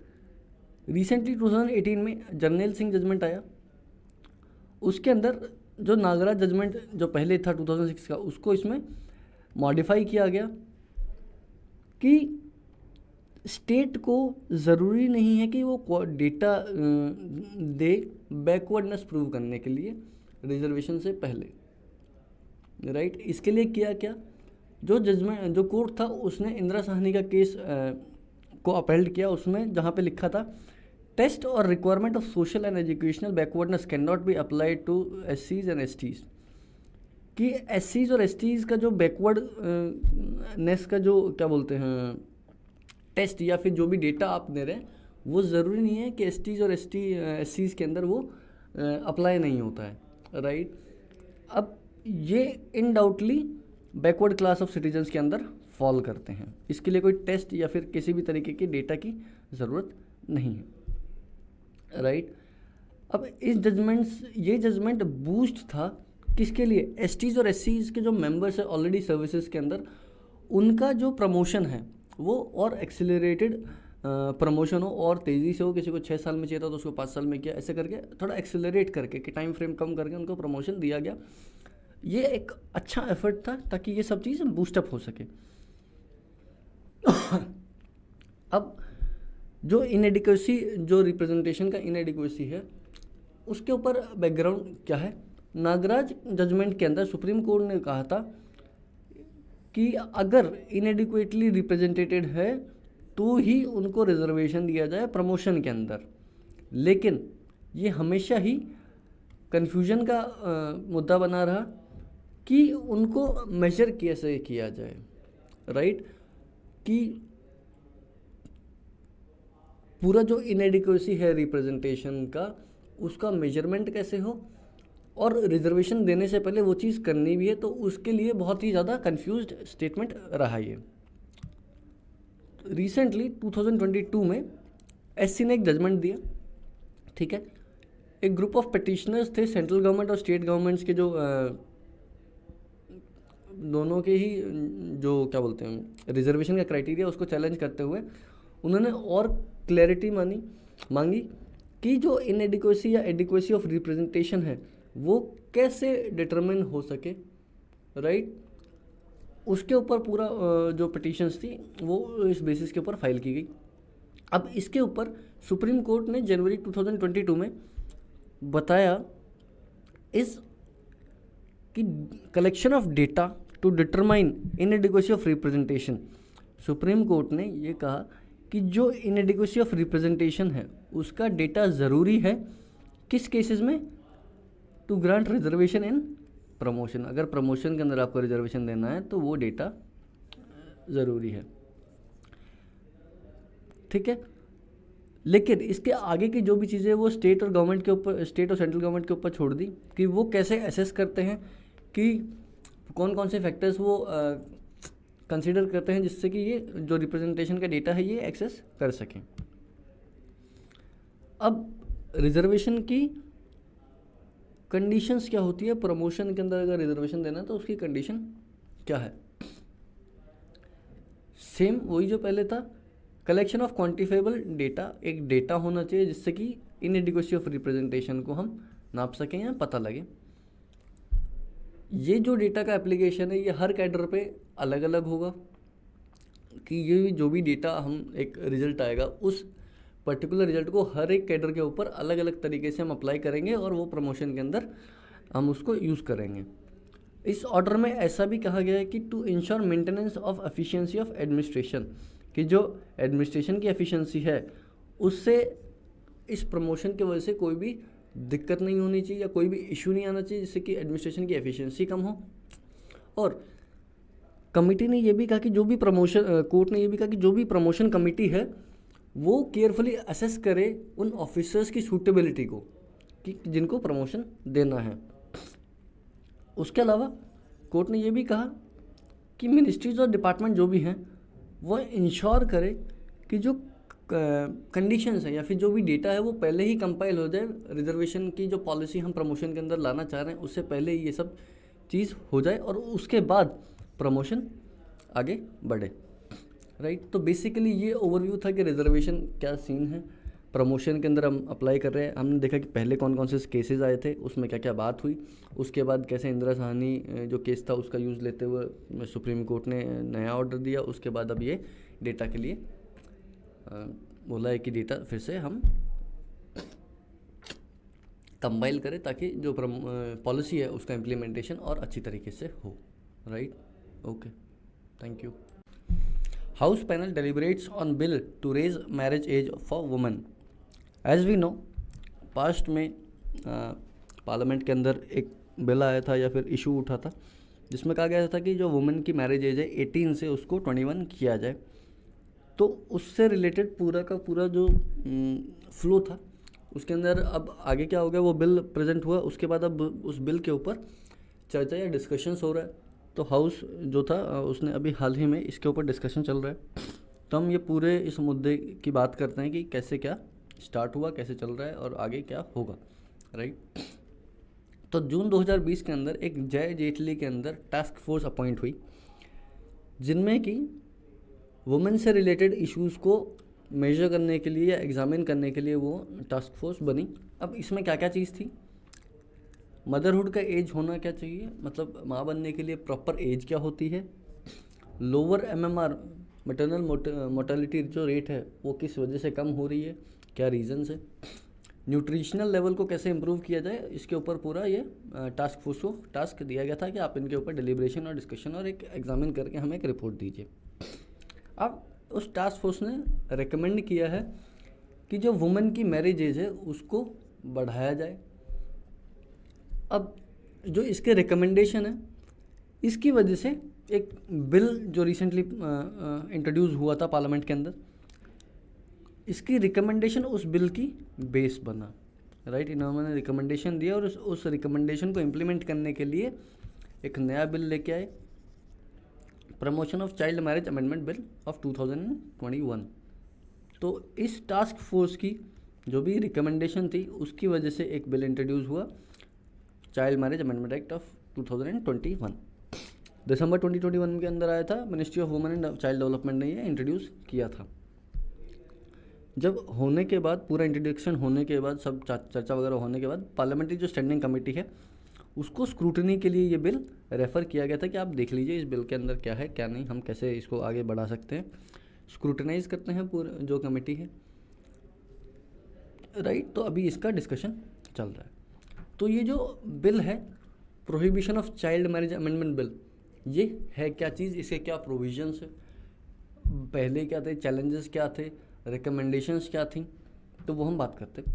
रिसेंटली 2018 में जर्नैल सिंह जजमेंट आया, उसके अंदर जो नागराज जजमेंट जो पहले था 2006 का, उसको इसमें मॉडिफाई किया गया कि स्टेट को ज़रूरी नहीं है कि वो डेटा दे बैकवर्डनेस प्रूव करने के लिए रिजर्वेशन से पहले, राइट? इसके लिए किया क्या, जो जजमेंट जो कोर्ट था उसने इंदिरा साहनी का केस को अपहेल्ड किया, उसमें जहाँ पे लिखा था टेस्ट और requirement of social and educational backwardness can not be applied to SCs and STs, कि SCs और STs का जो बैकवर्ड नेस का जो क्या बोलते हैं टेस्ट या फिर जो भी डेटा आप दे रहे हैं वो ज़रूरी नहीं है कि STs और SCs के अंदर वो अप्लाई नहीं होता है, राइट। अब ये इनडाउटली बैकवर्ड क्लास ऑफ सिटीजन्स के अंदर फॉल करते हैं, इसके लिए कोई टेस्ट या फिर किसी भी तरीके की डेटा की ज़रूरत नहीं है, राइट। अब ये जजमेंट बूस्ट था किसके लिए, STs और SCs के जो मेंबर्स हैं ऑलरेडी सर्विसेज के अंदर, उनका जो प्रमोशन है वो और एक्सेलरेटेड प्रमोशन हो और तेज़ी से हो। किसी को 6 साल में चाहिए था तो उसको 5 साल में किया, ऐसे करके थोड़ा एक्सेलरेट करके कि टाइम फ्रेम कम करके उनको प्रमोशन दिया गया। ये एक अच्छा एफर्ट था ताकि ये सब चीज़ बूस्टअप हो सके। अब जो इनएडिक्वेसी, जो रिप्रेजेंटेशन का इनएडिक्वेसी है, उसके ऊपर बैकग्राउंड क्या है। नागराज जजमेंट के अंदर सुप्रीम कोर्ट ने कहा था कि अगर इनएडिक्वेटली रिप्रेजेंटेटेड है तो ही उनको रिजर्वेशन दिया जाए प्रमोशन के अंदर, लेकिन ये हमेशा ही कन्फ्यूजन का मुद्दा बना रहा कि उनको मेजर कैसे किया जाए, राइट, कि पूरा जो इनएडिक्वेसी है रिप्रेजेंटेशन का उसका मेजरमेंट कैसे हो, और रिजर्वेशन देने से पहले वो चीज़ करनी भी है, तो उसके लिए बहुत ही ज़्यादा कंफ्यूज्ड स्टेटमेंट रहा ये। रिसेंटली 2022 में SC ने एक जजमेंट दिया, ठीक है। एक ग्रुप ऑफ पिटिशनर्स थे, सेंट्रल गवर्नमेंट और स्टेट गवर्नमेंट्स के, जो दोनों के ही जो क्या बोलते हैं रिजर्वेशन का क्राइटेरिया, उसको चैलेंज करते हुए उन्होंने और क्लैरिटी मांगी कि जो इनएडिक्वेसी या एडिक्वेसी ऑफ रिप्रेजेंटेशन है वो कैसे डिटरमिन हो सके, राइट। उसके ऊपर पूरा जो पिटीशंस थी वो इस बेसिस के ऊपर फाइल की गई। अब इसके ऊपर सुप्रीम कोर्ट ने जनवरी 2022 में बताया इस कि collection of data to determine inadequacy of representation, Supreme court ने ये कहा कि जो इनएडिक्वेसी ऑफ रिप्रेजेंटेशन है उसका डेटा ज़रूरी है किस केसेस में, to grant reservation in promotion. अगर प्रमोशन के अंदर आपको रिजर्वेशन देना है तो वो डेटा ज़रूरी है, ठीक है। लेकिन इसके आगे की जो भी चीज़ें वो स्टेट और गवर्नमेंट के ऊपर, स्टेट और सेंट्रल गवर्नमेंट के ऊपर छोड़ दी कि वो कैसे असेस करते हैं कि कौन कौन से फैक्टर्स वो कंसीडर करते हैं जिससे कि ये जो रिप्रेजेंटेशन का डेटा है ये एक्सेस कर सकें। अब रिजर्वेशन की कंडीशंस क्या होती है, प्रमोशन के अंदर अगर रिजर्वेशन देना है तो उसकी कंडीशन क्या है, सेम वही जो पहले था, कलेक्शन ऑफ क्वांटिफाइबल डेटा, एक डेटा होना चाहिए जिससे कि इनएडिक्वेसी ऑफ रिप्रेजेंटेशन को हम नाप सकें या पता लगे। ये जो डेटा का एप्लीकेशन है ये हर कैडर पे अलग अलग होगा कि ये जो भी डेटा हम एक रिजल्ट आएगा उस पर्टिकुलर रिजल्ट को हर एक कैडर के ऊपर अलग अलग तरीके से हम अप्लाई करेंगे और वो प्रमोशन के अंदर हम उसको यूज़ करेंगे। इस ऑर्डर में ऐसा भी कहा गया है कि to ensure maintenance of efficiency of administration, कि जो एडमिनिस्ट्रेशन की एफिशिएंसी है उससे इस प्रमोशन की वजह से कोई भी दिक्कत नहीं होनी चाहिए या कोई भी इशू नहीं आना चाहिए जिससे कि एडमिनिस्ट्रेशन की एफिशिएंसी कम हो। और कमिटी ने ये भी कहा कि जो भी प्रमोशन, कोर्ट ने ये भी कहा कि जो भी प्रमोशन कमिटी है वो केयरफुली असेस करे उन ऑफिसर्स की सूटेबिलिटी को कि जिनको प्रमोशन देना है। उसके अलावा कोर्ट ने ये भी कहा कि मिनिस्ट्रीज और डिपार्टमेंट जो भी हैं वो इंश्योर करे कि जो कंडीशंस है या फिर जो भी डेटा है वो पहले ही कंपाइल हो जाए, रिजर्वेशन की जो पॉलिसी हम प्रमोशन के अंदर लाना चाह रहे हैं उससे पहले ये सब चीज़ हो जाए और उसके बाद प्रमोशन आगे बढ़े, राइट। तो बेसिकली ये ओवरव्यू था कि रिजर्वेशन क्या सीन है, प्रमोशन के अंदर हम अप्लाई कर रहे हैं। हमने देखा कि पहले कौन कौन से केसेस आए थे, उसमें क्या क्या बात हुई, उसके बाद कैसे इंदिरा साहनी जो केस था उसका यूज़ लेते हुए सुप्रीम कोर्ट ने नया ऑर्डर दिया। उसके बाद अब ये डेटा के लिए बोला है कि डेटा फिर से हम कंपाइल करें ताकि जो पॉलिसी है उसका इम्प्लीमेंटेशन और अच्छी तरीके से हो, right. Okay. Thank you. House panel deliberates on bill to raise marriage age for women. As we know, past में पार्लियामेंट के अंदर एक बिल आया था या फिर इशू उठा था जिसमें कहा गया था कि जो वुमेन की मैरिज एज है 18 से उसको 21 किया जाए. तो उससे रिलेटेड पूरा का पूरा जो फ्लो था उसके अंदर अब आगे क्या हो गया, वो बिल प्रेजेंट हुआ, उसके बाद अब उस बिल के ऊपर चर्चा या डिस्कशंस हो रहा है. तो हाउस जो था उसने अभी हाल ही में इसके ऊपर डिस्कशन चल रहा है. तो हम ये पूरे इस मुद्दे की बात करते हैं कि कैसे क्या स्टार्ट हुआ, कैसे चल रहा है और आगे क्या होगा. राइट. तो जून 2020 के अंदर एक जय जेटली के अंदर टास्क फोर्स अपॉइंट हुई जिनमें कि वुमेन से रिलेटेड इश्यूज़ को मेजर करने के लिए या एग्जामिन करने के लिए वो टास्क फोर्स बनी. अब इसमें क्या क्या चीज़ थी, मदरहुड का एज होना क्या चाहिए, मतलब माँ बनने के लिए प्रॉपर एज क्या होती है, लोअर MMR मैटरनल मोर्टेलिटी जो रेट है वो किस वजह से कम हो रही है, क्या रीज़न्स है, न्यूट्रिशनल लेवल को कैसे इम्प्रूव किया जाए, इसके ऊपर पूरा ये टास्क फोर्स को टास्क दिया गया था कि आप इनके ऊपर डिलिब्रेशन और डिस्कशन और एक एग्जामिन करके हमें एक रिपोर्ट दीजिए. अब उस टास्क फोर्स ने रिकमेंड किया है कि जो वुमेन की मैरिज एज है उसको बढ़ाया जाए. अब जो इसके रिकमेंडेशन है इसकी वजह से एक बिल जो रिसेंटली इंट्रोड्यूस हुआ था पार्लियामेंट के अंदर, इसकी रिकमेंडेशन उस बिल की बेस बना. राइट. इन्होंने रिकमेंडेशन दिया और उस रिकमेंडेशन को इम्प्लीमेंट करने के लिए एक नया बिल लेके आए, promotion of child marriage amendment bill of 2021. तो इस टास्क फोर्स की जो भी रिकमेंडेशन थी उसकी वजह से एक बिल इंट्रोड्यूस हुआ, child marriage amendment act of 2021. दिसंबर 2021 के अंदर आया था. Ministry of women and child development ने ये इंट्रोड्यूस किया था. जब होने के बाद, पूरा इंट्रोडक्शन होने के बाद, सब चर्चा वगैरह होने के बाद, पार्लियामेंट्री जो स्टैंडिंग कमेटी है उसको स्क्रूटनी के लिए ये बिल रेफ़र किया गया था कि आप देख लीजिए इस बिल के अंदर क्या है क्या नहीं, हम कैसे इसको आगे बढ़ा सकते हैं. स्क्रूटनाइज करते हैं पूरा जो कमेटी है. राइट. तो अभी इसका डिस्कशन चल रहा है. तो ये जो बिल है prohibition of child marriage amendment bill, ये है क्या चीज़, इसके क्या प्रोविजंस है, पहले क्या थे, चैलेंजेस क्या थे, रिकमेंडेशंस क्या थी, तो वो हम बात करते हैं.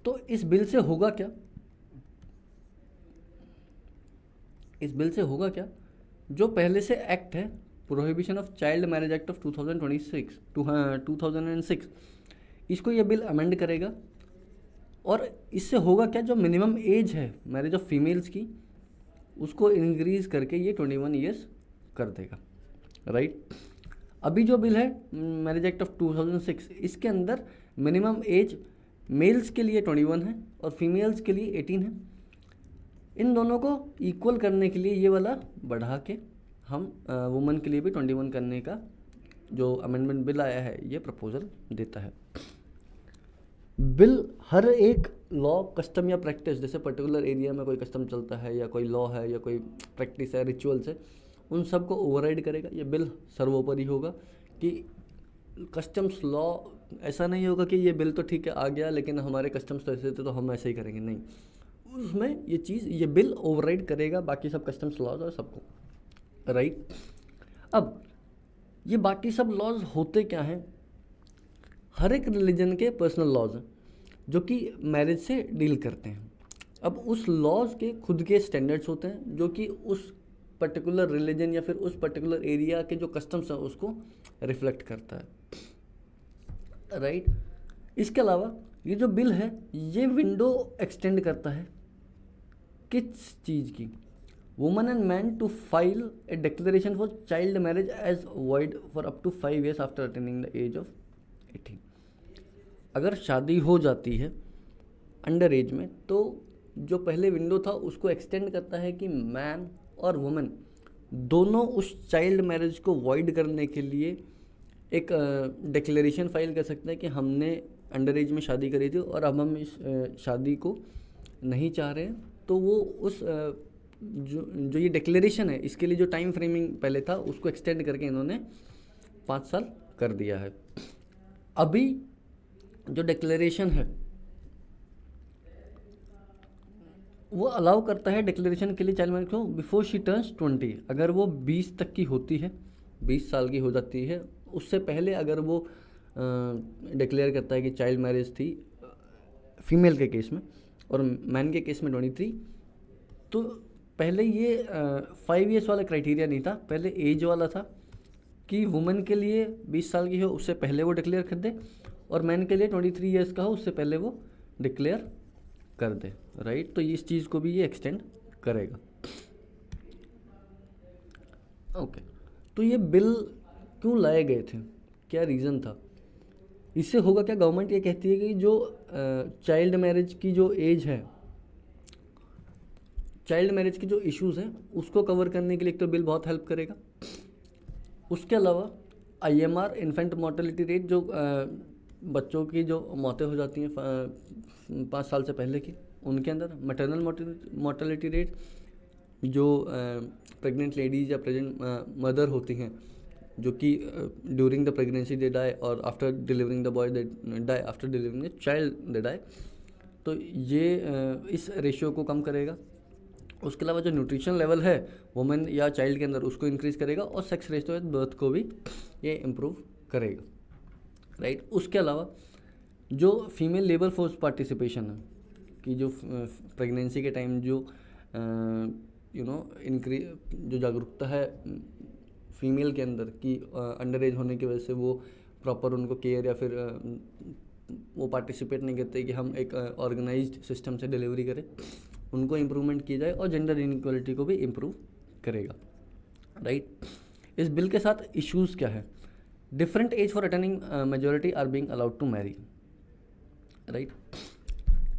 तो इस बिल से होगा क्या, इस बिल से होगा क्या, जो पहले से एक्ट है prohibition of child marriage act of 2006 इसको ये बिल अमेंड करेगा. और इससे होगा क्या, जो मिनिमम एज है मैरिज ऑफ फीमेल्स की उसको इंक्रीज करके ये 21 ईयर्स कर देगा. राइट. अभी जो बिल है मैरिज एक्ट ऑफ 2006 इसके अंदर मिनिमम एज मेल्स के लिए 21 है और फीमेल्स के लिए 18 है. इन दोनों को इक्वल करने के लिए ये वाला बढ़ा के हम वुमेन के लिए भी 21 करने का जो अमेंडमेंट बिल आया है ये प्रपोजल देता है. बिल हर एक लॉ, कस्टम या प्रैक्टिस, जैसे पर्टिकुलर एरिया में कोई कस्टम चलता है या कोई लॉ है या कोई प्रैक्टिस है, रिचुअल्स है, उन सब को ओवरराइड करेगा. ये बिल सर्वोपरि होगा कि कस्टम्स लॉ, ऐसा नहीं होगा कि ये बिल तो ठीक है आ गया लेकिन हमारे कस्टम्स तो ऐसे थे तो हम ऐसे ही करेंगे, नहीं. उसमें ये चीज़, ये बिल ओवरराइड करेगा बाकी सब कस्टम्स लॉज और सबको. राइट. अब ये बाकी सब लॉज होते क्या हैं, हर एक रिलीजन के पर्सनल लॉज हैं जो कि मैरिज से डील करते हैं. अब उस लॉज के खुद के स्टैंडर्ड्स होते हैं जो कि उस पर्टिकुलर रिलीजन या फिर उस पर्टिकुलर एरिया के जो कस्टम्स हैं उसको रिफ्लेक्ट करता है. राइट. इसके अलावा ये जो बिल है ये विंडो एक्सटेंड करता है किस चीज़ की, woman and man to file a declaration for child marriage as void for up to 5 years after attaining the age of 18. अगर शादी हो जाती है अंडर एज में तो जो पहले विंडो था उसको एक्सटेंड करता है कि मैन और वुमेन दोनों उस चाइल्ड मैरिज को वॉइड करने के लिए एक डिक्लेरेशन फाइल कर सकते हैं कि हमने अंडर एज में शादी करी थी और अब हम इस शादी को नहीं चाह रहे हैं. तो वो उस जो ये डिक्लेरेशन है इसके लिए जो टाइम फ्रेमिंग पहले था उसको एक्सटेंड करके इन्होंने 5 साल कर दिया है. अभी जो डिक्लेरेशन है वो अलाउ करता है डिक्लेरेशन के लिए चाइल्ड मैरिज को बिफोर शी टर्न्स 20। अगर वो 20 तक की होती है, 20 साल की हो जाती है, उससे पहले अगर वो डिक्लेयर करता है कि चाइल्ड मैरिज थी फीमेल के केस में और मैन के केस में 23, तो पहले ये 5 ईयर्स वाला क्राइटेरिया नहीं था, पहले एज वाला था कि वुमेन के लिए 20 साल की हो उससे पहले वो डिक्लेयर कर दे, और मैन के लिए 23 ईयर्स का हो उससे पहले वो डिक्लेयर कर दे, राइट। तो इस चीज़ को भी ये एक्सटेंड करेगा। ओके, तो ये बिल क्यों लाए गए थे, क्या रीज़न था? इससे होगा क्या, गवर्नमेंट ये कहती है कि जो चाइल्ड मैरिज की जो एज है, चाइल्ड मैरिज की जो इश्यूज़ हैं उसको कवर करने के लिए एक तो बिल बहुत हेल्प करेगा। उसके अलावा IMR इन्फेंट मोर्टेलिटी रेट, जो बच्चों की जो मौतें हो जाती हैं 5 साल से पहले की, उनके अंदर मैटरनल मोर्टेलिटी रेट, जो प्रेग्नेंट लेडीज़ या प्रेजेंट मदर होती हैं जो कि during the pregnancy they die और after delivering the boy they die, after delivering the child they die, तो ये इस रेशियो को कम करेगा। उसके अलावा जो न्यूट्रिशन लेवल है वुमेन या चाइल्ड के अंदर उसको इंक्रीज़ करेगा, और सेक्स रेशियो एट बर्थ को भी ये इम्प्रूव करेगा, राइट। उसके अलावा जो फीमेल लेबर फोर्स पार्टिसिपेशन है कि जो प्रेगनेंसी के टाइम जो जो जागरूकता है फीमेल के अंदर कि अंडर एज होने की वजह से वो प्रॉपर उनको केयर या फिर वो पार्टिसिपेट नहीं करते कि हम एक ऑर्गेनाइज्ड सिस्टम से डिलीवरी करें, उनको इम्प्रूवमेंट की जाए, और जेंडर इनइक्वालिटी को भी इम्प्रूव करेगा, राइट। इस बिल के साथ इश्यूज़ क्या है? Different age for attaining majority are being allowed to marry, right.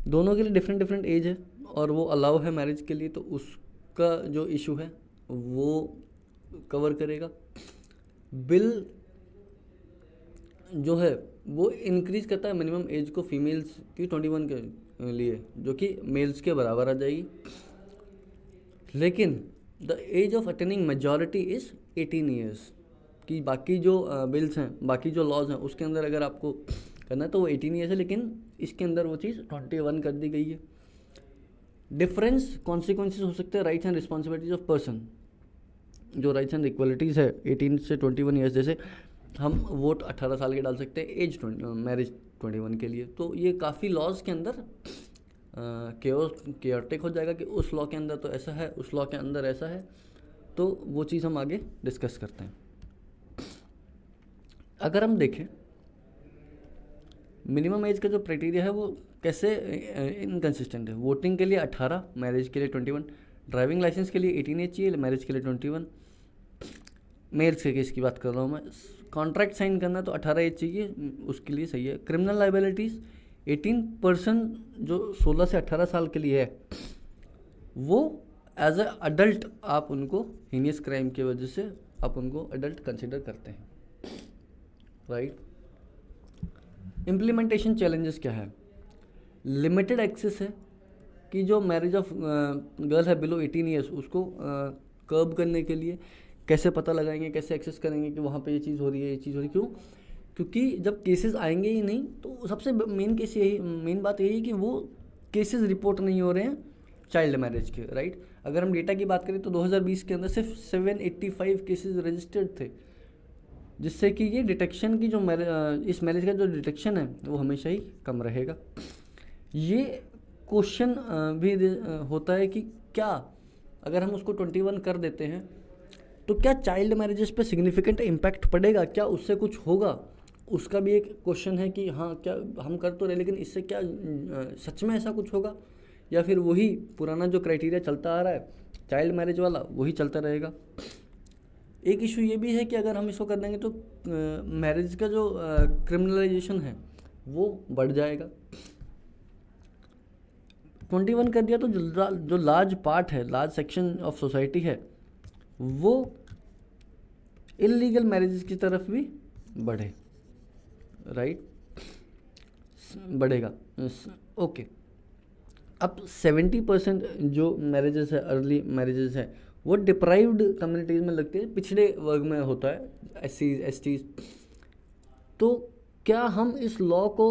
दोनों के लिए डिफरेंट एज है और वो अलाउ है मैरिज के लिए, तो उसका जो इशू है वो कवर करेगा। बिल जो है वो इंक्रीज करता है मिनिमम एज को फीमेल्स की 21 के लिए, जो कि मेल्स के बराबर आ जाएगी, लेकिन the age of attaining majority is 18 years. कि बाकी जो बिल्स हैं, बाकी जो लॉज हैं उसके अंदर अगर आपको करना है तो वो 18 ईयर्स है, लेकिन इसके अंदर वो चीज़ 21 कर दी गई है। डिफरेंस कॉन्सिक्वेंसेज हो सकते हैं rights and responsibilities of person. जो राइट्स एंड इक्वलिटीज़ है 18 से 21 ईयर्स, जैसे हम वोट 18 साल के डाल सकते हैं, एज मैरिज 21 के लिए, तो ये काफ़ी लॉज के अंदर केयरटेक हो जाएगा कि उस लॉ के अंदर तो ऐसा है, उस लॉ के अंदर ऐसा है, तो वो चीज़ हम आगे डिस्कस करते हैं। अगर हम देखें मिनिमम एज का जो क्राइटेरिया है वो कैसे इनकन्सिस्टेंट है। वोटिंग के लिए 18, मैरिज के लिए 21, ड्राइविंग लाइसेंस के लिए 18 एज चाहिए, मैरिज के लिए 21, मेल्स के केस की बात कर रहा हूँ मैं। कॉन्ट्रैक्ट साइन करना तो 18 एज चाहिए, उसके लिए सही है। क्रिमिनल लाइबिलिटीज़ 18% जो 16 से 18 साल के लिए है, वो एज ए अडल्ट आप उनको हीनियस क्राइम की वजह से आप उनको अडल्ट कंसिडर करते हैं, राइट। इम्प्लीमेंटेशन चैलेंजेस क्या है? लिमिटेड एक्सेस है कि जो मैरिज ऑफ गर्ल है बिलो 18 ईयर्स उसको कर्ब करने के लिए कैसे पता लगाएंगे, कैसे एक्सेस करेंगे कि वहाँ पे ये चीज़ हो रही है, ये चीज़ हो रही है। क्यों? क्योंकि जब केसेस आएंगे ही नहीं तो सबसे मेन बात यही है कि वो केसेस रिपोर्ट नहीं हो रहे हैं चाइल्ड मैरिज के, राइट। अगर हम डेटा की बात करें तो 2020 के अंदर सिर्फ 785 केसेस रजिस्टर्ड थे, जिससे कि ये डिटेक्शन की जो इस मैरिज का जो डिटेक्शन है वो हमेशा ही कम रहेगा। ये क्वेश्चन भी होता है कि क्या अगर हम उसको 21 कर देते हैं तो क्या चाइल्ड मैरिजेस पे सिग्निफिकेंट इम्पैक्ट पड़ेगा, क्या उससे कुछ होगा? उसका भी एक क्वेश्चन है कि हाँ क्या हम कर तो रहे, लेकिन इससे क्या सच में ऐसा कुछ होगा, या फिर वही पुराना जो क्राइटेरिया चलता आ रहा है चाइल्ड मैरिज वाला वही चलता रहेगा। एक इशू ये भी है कि अगर हम इसको कर देंगे तो मैरिज का जो क्रिमिनलाइजेशन है वो बढ़ जाएगा। 21 कर दिया तो जो लार्ज पार्ट है, लार्ज सेक्शन ऑफ सोसाइटी है, वो इलीगल मैरिजेस की तरफ भी बढ़े, राइट, बढ़ेगा। ओके, अब 70% जो मैरिजेस है, अर्ली मैरिजेस है, वो डिप्राइव्ड कम्युनिटीज़ में लगती है, पिछड़े वर्ग में होता है, SCs। तो क्या हम इस लॉ को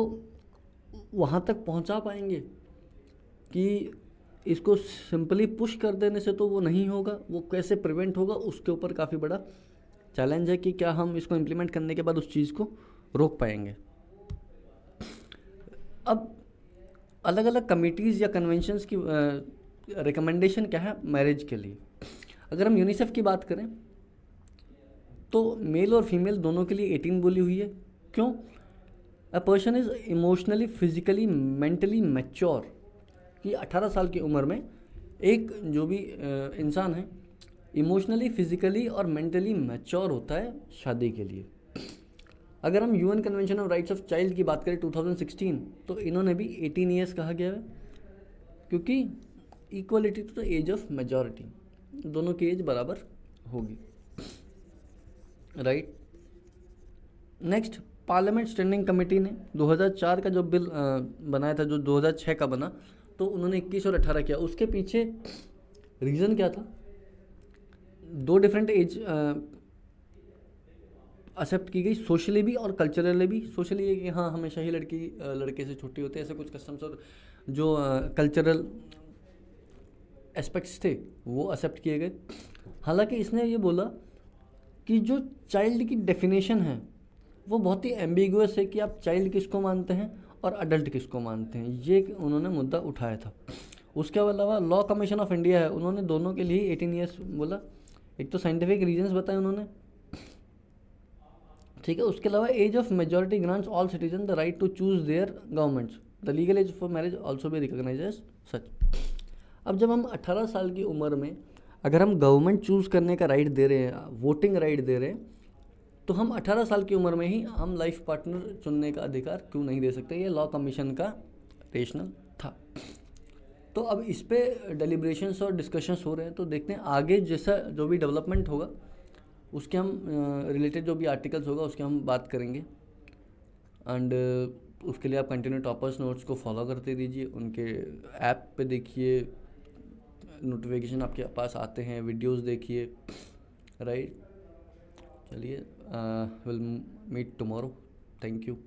वहाँ तक पहुँचा पाएंगे कि इसको सिंपली पुश कर देने से तो वो नहीं होगा, वो कैसे प्रिवेंट होगा उसके ऊपर काफ़ी बड़ा चैलेंज है कि क्या हम इसको इम्प्लीमेंट करने के बाद उस चीज़ को रोक पाएंगे। अब अलग अलग कमिटीज़ या कन्वेंशंस की रिकमेंडेशन क्या है मैरिज के लिए। अगर हम यूनिसेफ की बात करें तो मेल और फीमेल दोनों के लिए 18 बोली हुई है। क्यों? A person is emotionally physically mentally mature, कि 18 साल की उम्र में एक जो भी इंसान है इमोशनली फिजिकली और मेंटली मैच्योर होता है शादी के लिए। अगर हम UN convention of rights of child की बात करें 2016, तो इन्होंने भी 18 ईयर्स कहा गया है, क्योंकि equality to the age of majority, दोनों की एज बराबर होगी, right. Next, parliament standing committee ने 2004 का जो बिल बनाया था, जो 2006 का बना, तो उन्होंने 21 और 18 किया। उसके पीछे रीज़न क्या था? 2 डिफरेंट एज एक्सेप्ट की गई, सोशली भी और कल्चरली भी। सोशली ये कि हाँ हमेशा ही लड़की लड़के से छोटी होती है, ऐसे कुछ कस्टम्स और जो कल्चरल एस्पेक्ट्स थे वो एक्सेप्ट किए गए। हालांकि इसने ये बोला कि जो चाइल्ड की डेफिनेशन है वो बहुत ही एम्बिगुअस है, कि आप चाइल्ड किसको मानते हैं और अडल्ट किसको मानते हैं, ये उन्होंने मुद्दा उठाया था। उसके अलावा लॉ कमीशन ऑफ इंडिया है, उन्होंने दोनों के लिए 18 ईयर्स बोला। एक तो साइंटिफिक रीजंस बताए उन्होंने, ठीक है। उसके अलावा age of majority grants all citizen the right to choose their governments, the legal age for marriage also भी रिकॉग्नाइज एज सच। अब जब हम 18 साल की उम्र में अगर हम गवर्नमेंट चूज़ करने का राइट दे रहे हैं, वोटिंग राइट दे रहे हैं, तो हम 18 साल की उम्र में ही हम लाइफ पार्टनर चुनने का अधिकार क्यों नहीं दे सकते? ये लॉ कमीशन का रेशनल था। तो अब इस पे डेलिब्रेशंस और डिस्कशंस हो रहे हैं, तो देखते हैं आगे जैसा जो भी डेवलपमेंट होगा उसके हम रिलेटेड जो भी आर्टिकल्स होगा उसके हम बात करेंगे। एंड उसके लिए आप कंटिन्यू टॉपर्स नोट्स को फॉलो करते दीजिए, उनके ऐप पे देखिए, नोटिफिकेशन आपके पास आते हैं, वीडियोस देखिए, राइट। चलिए, will meet tomorrow. Thank you.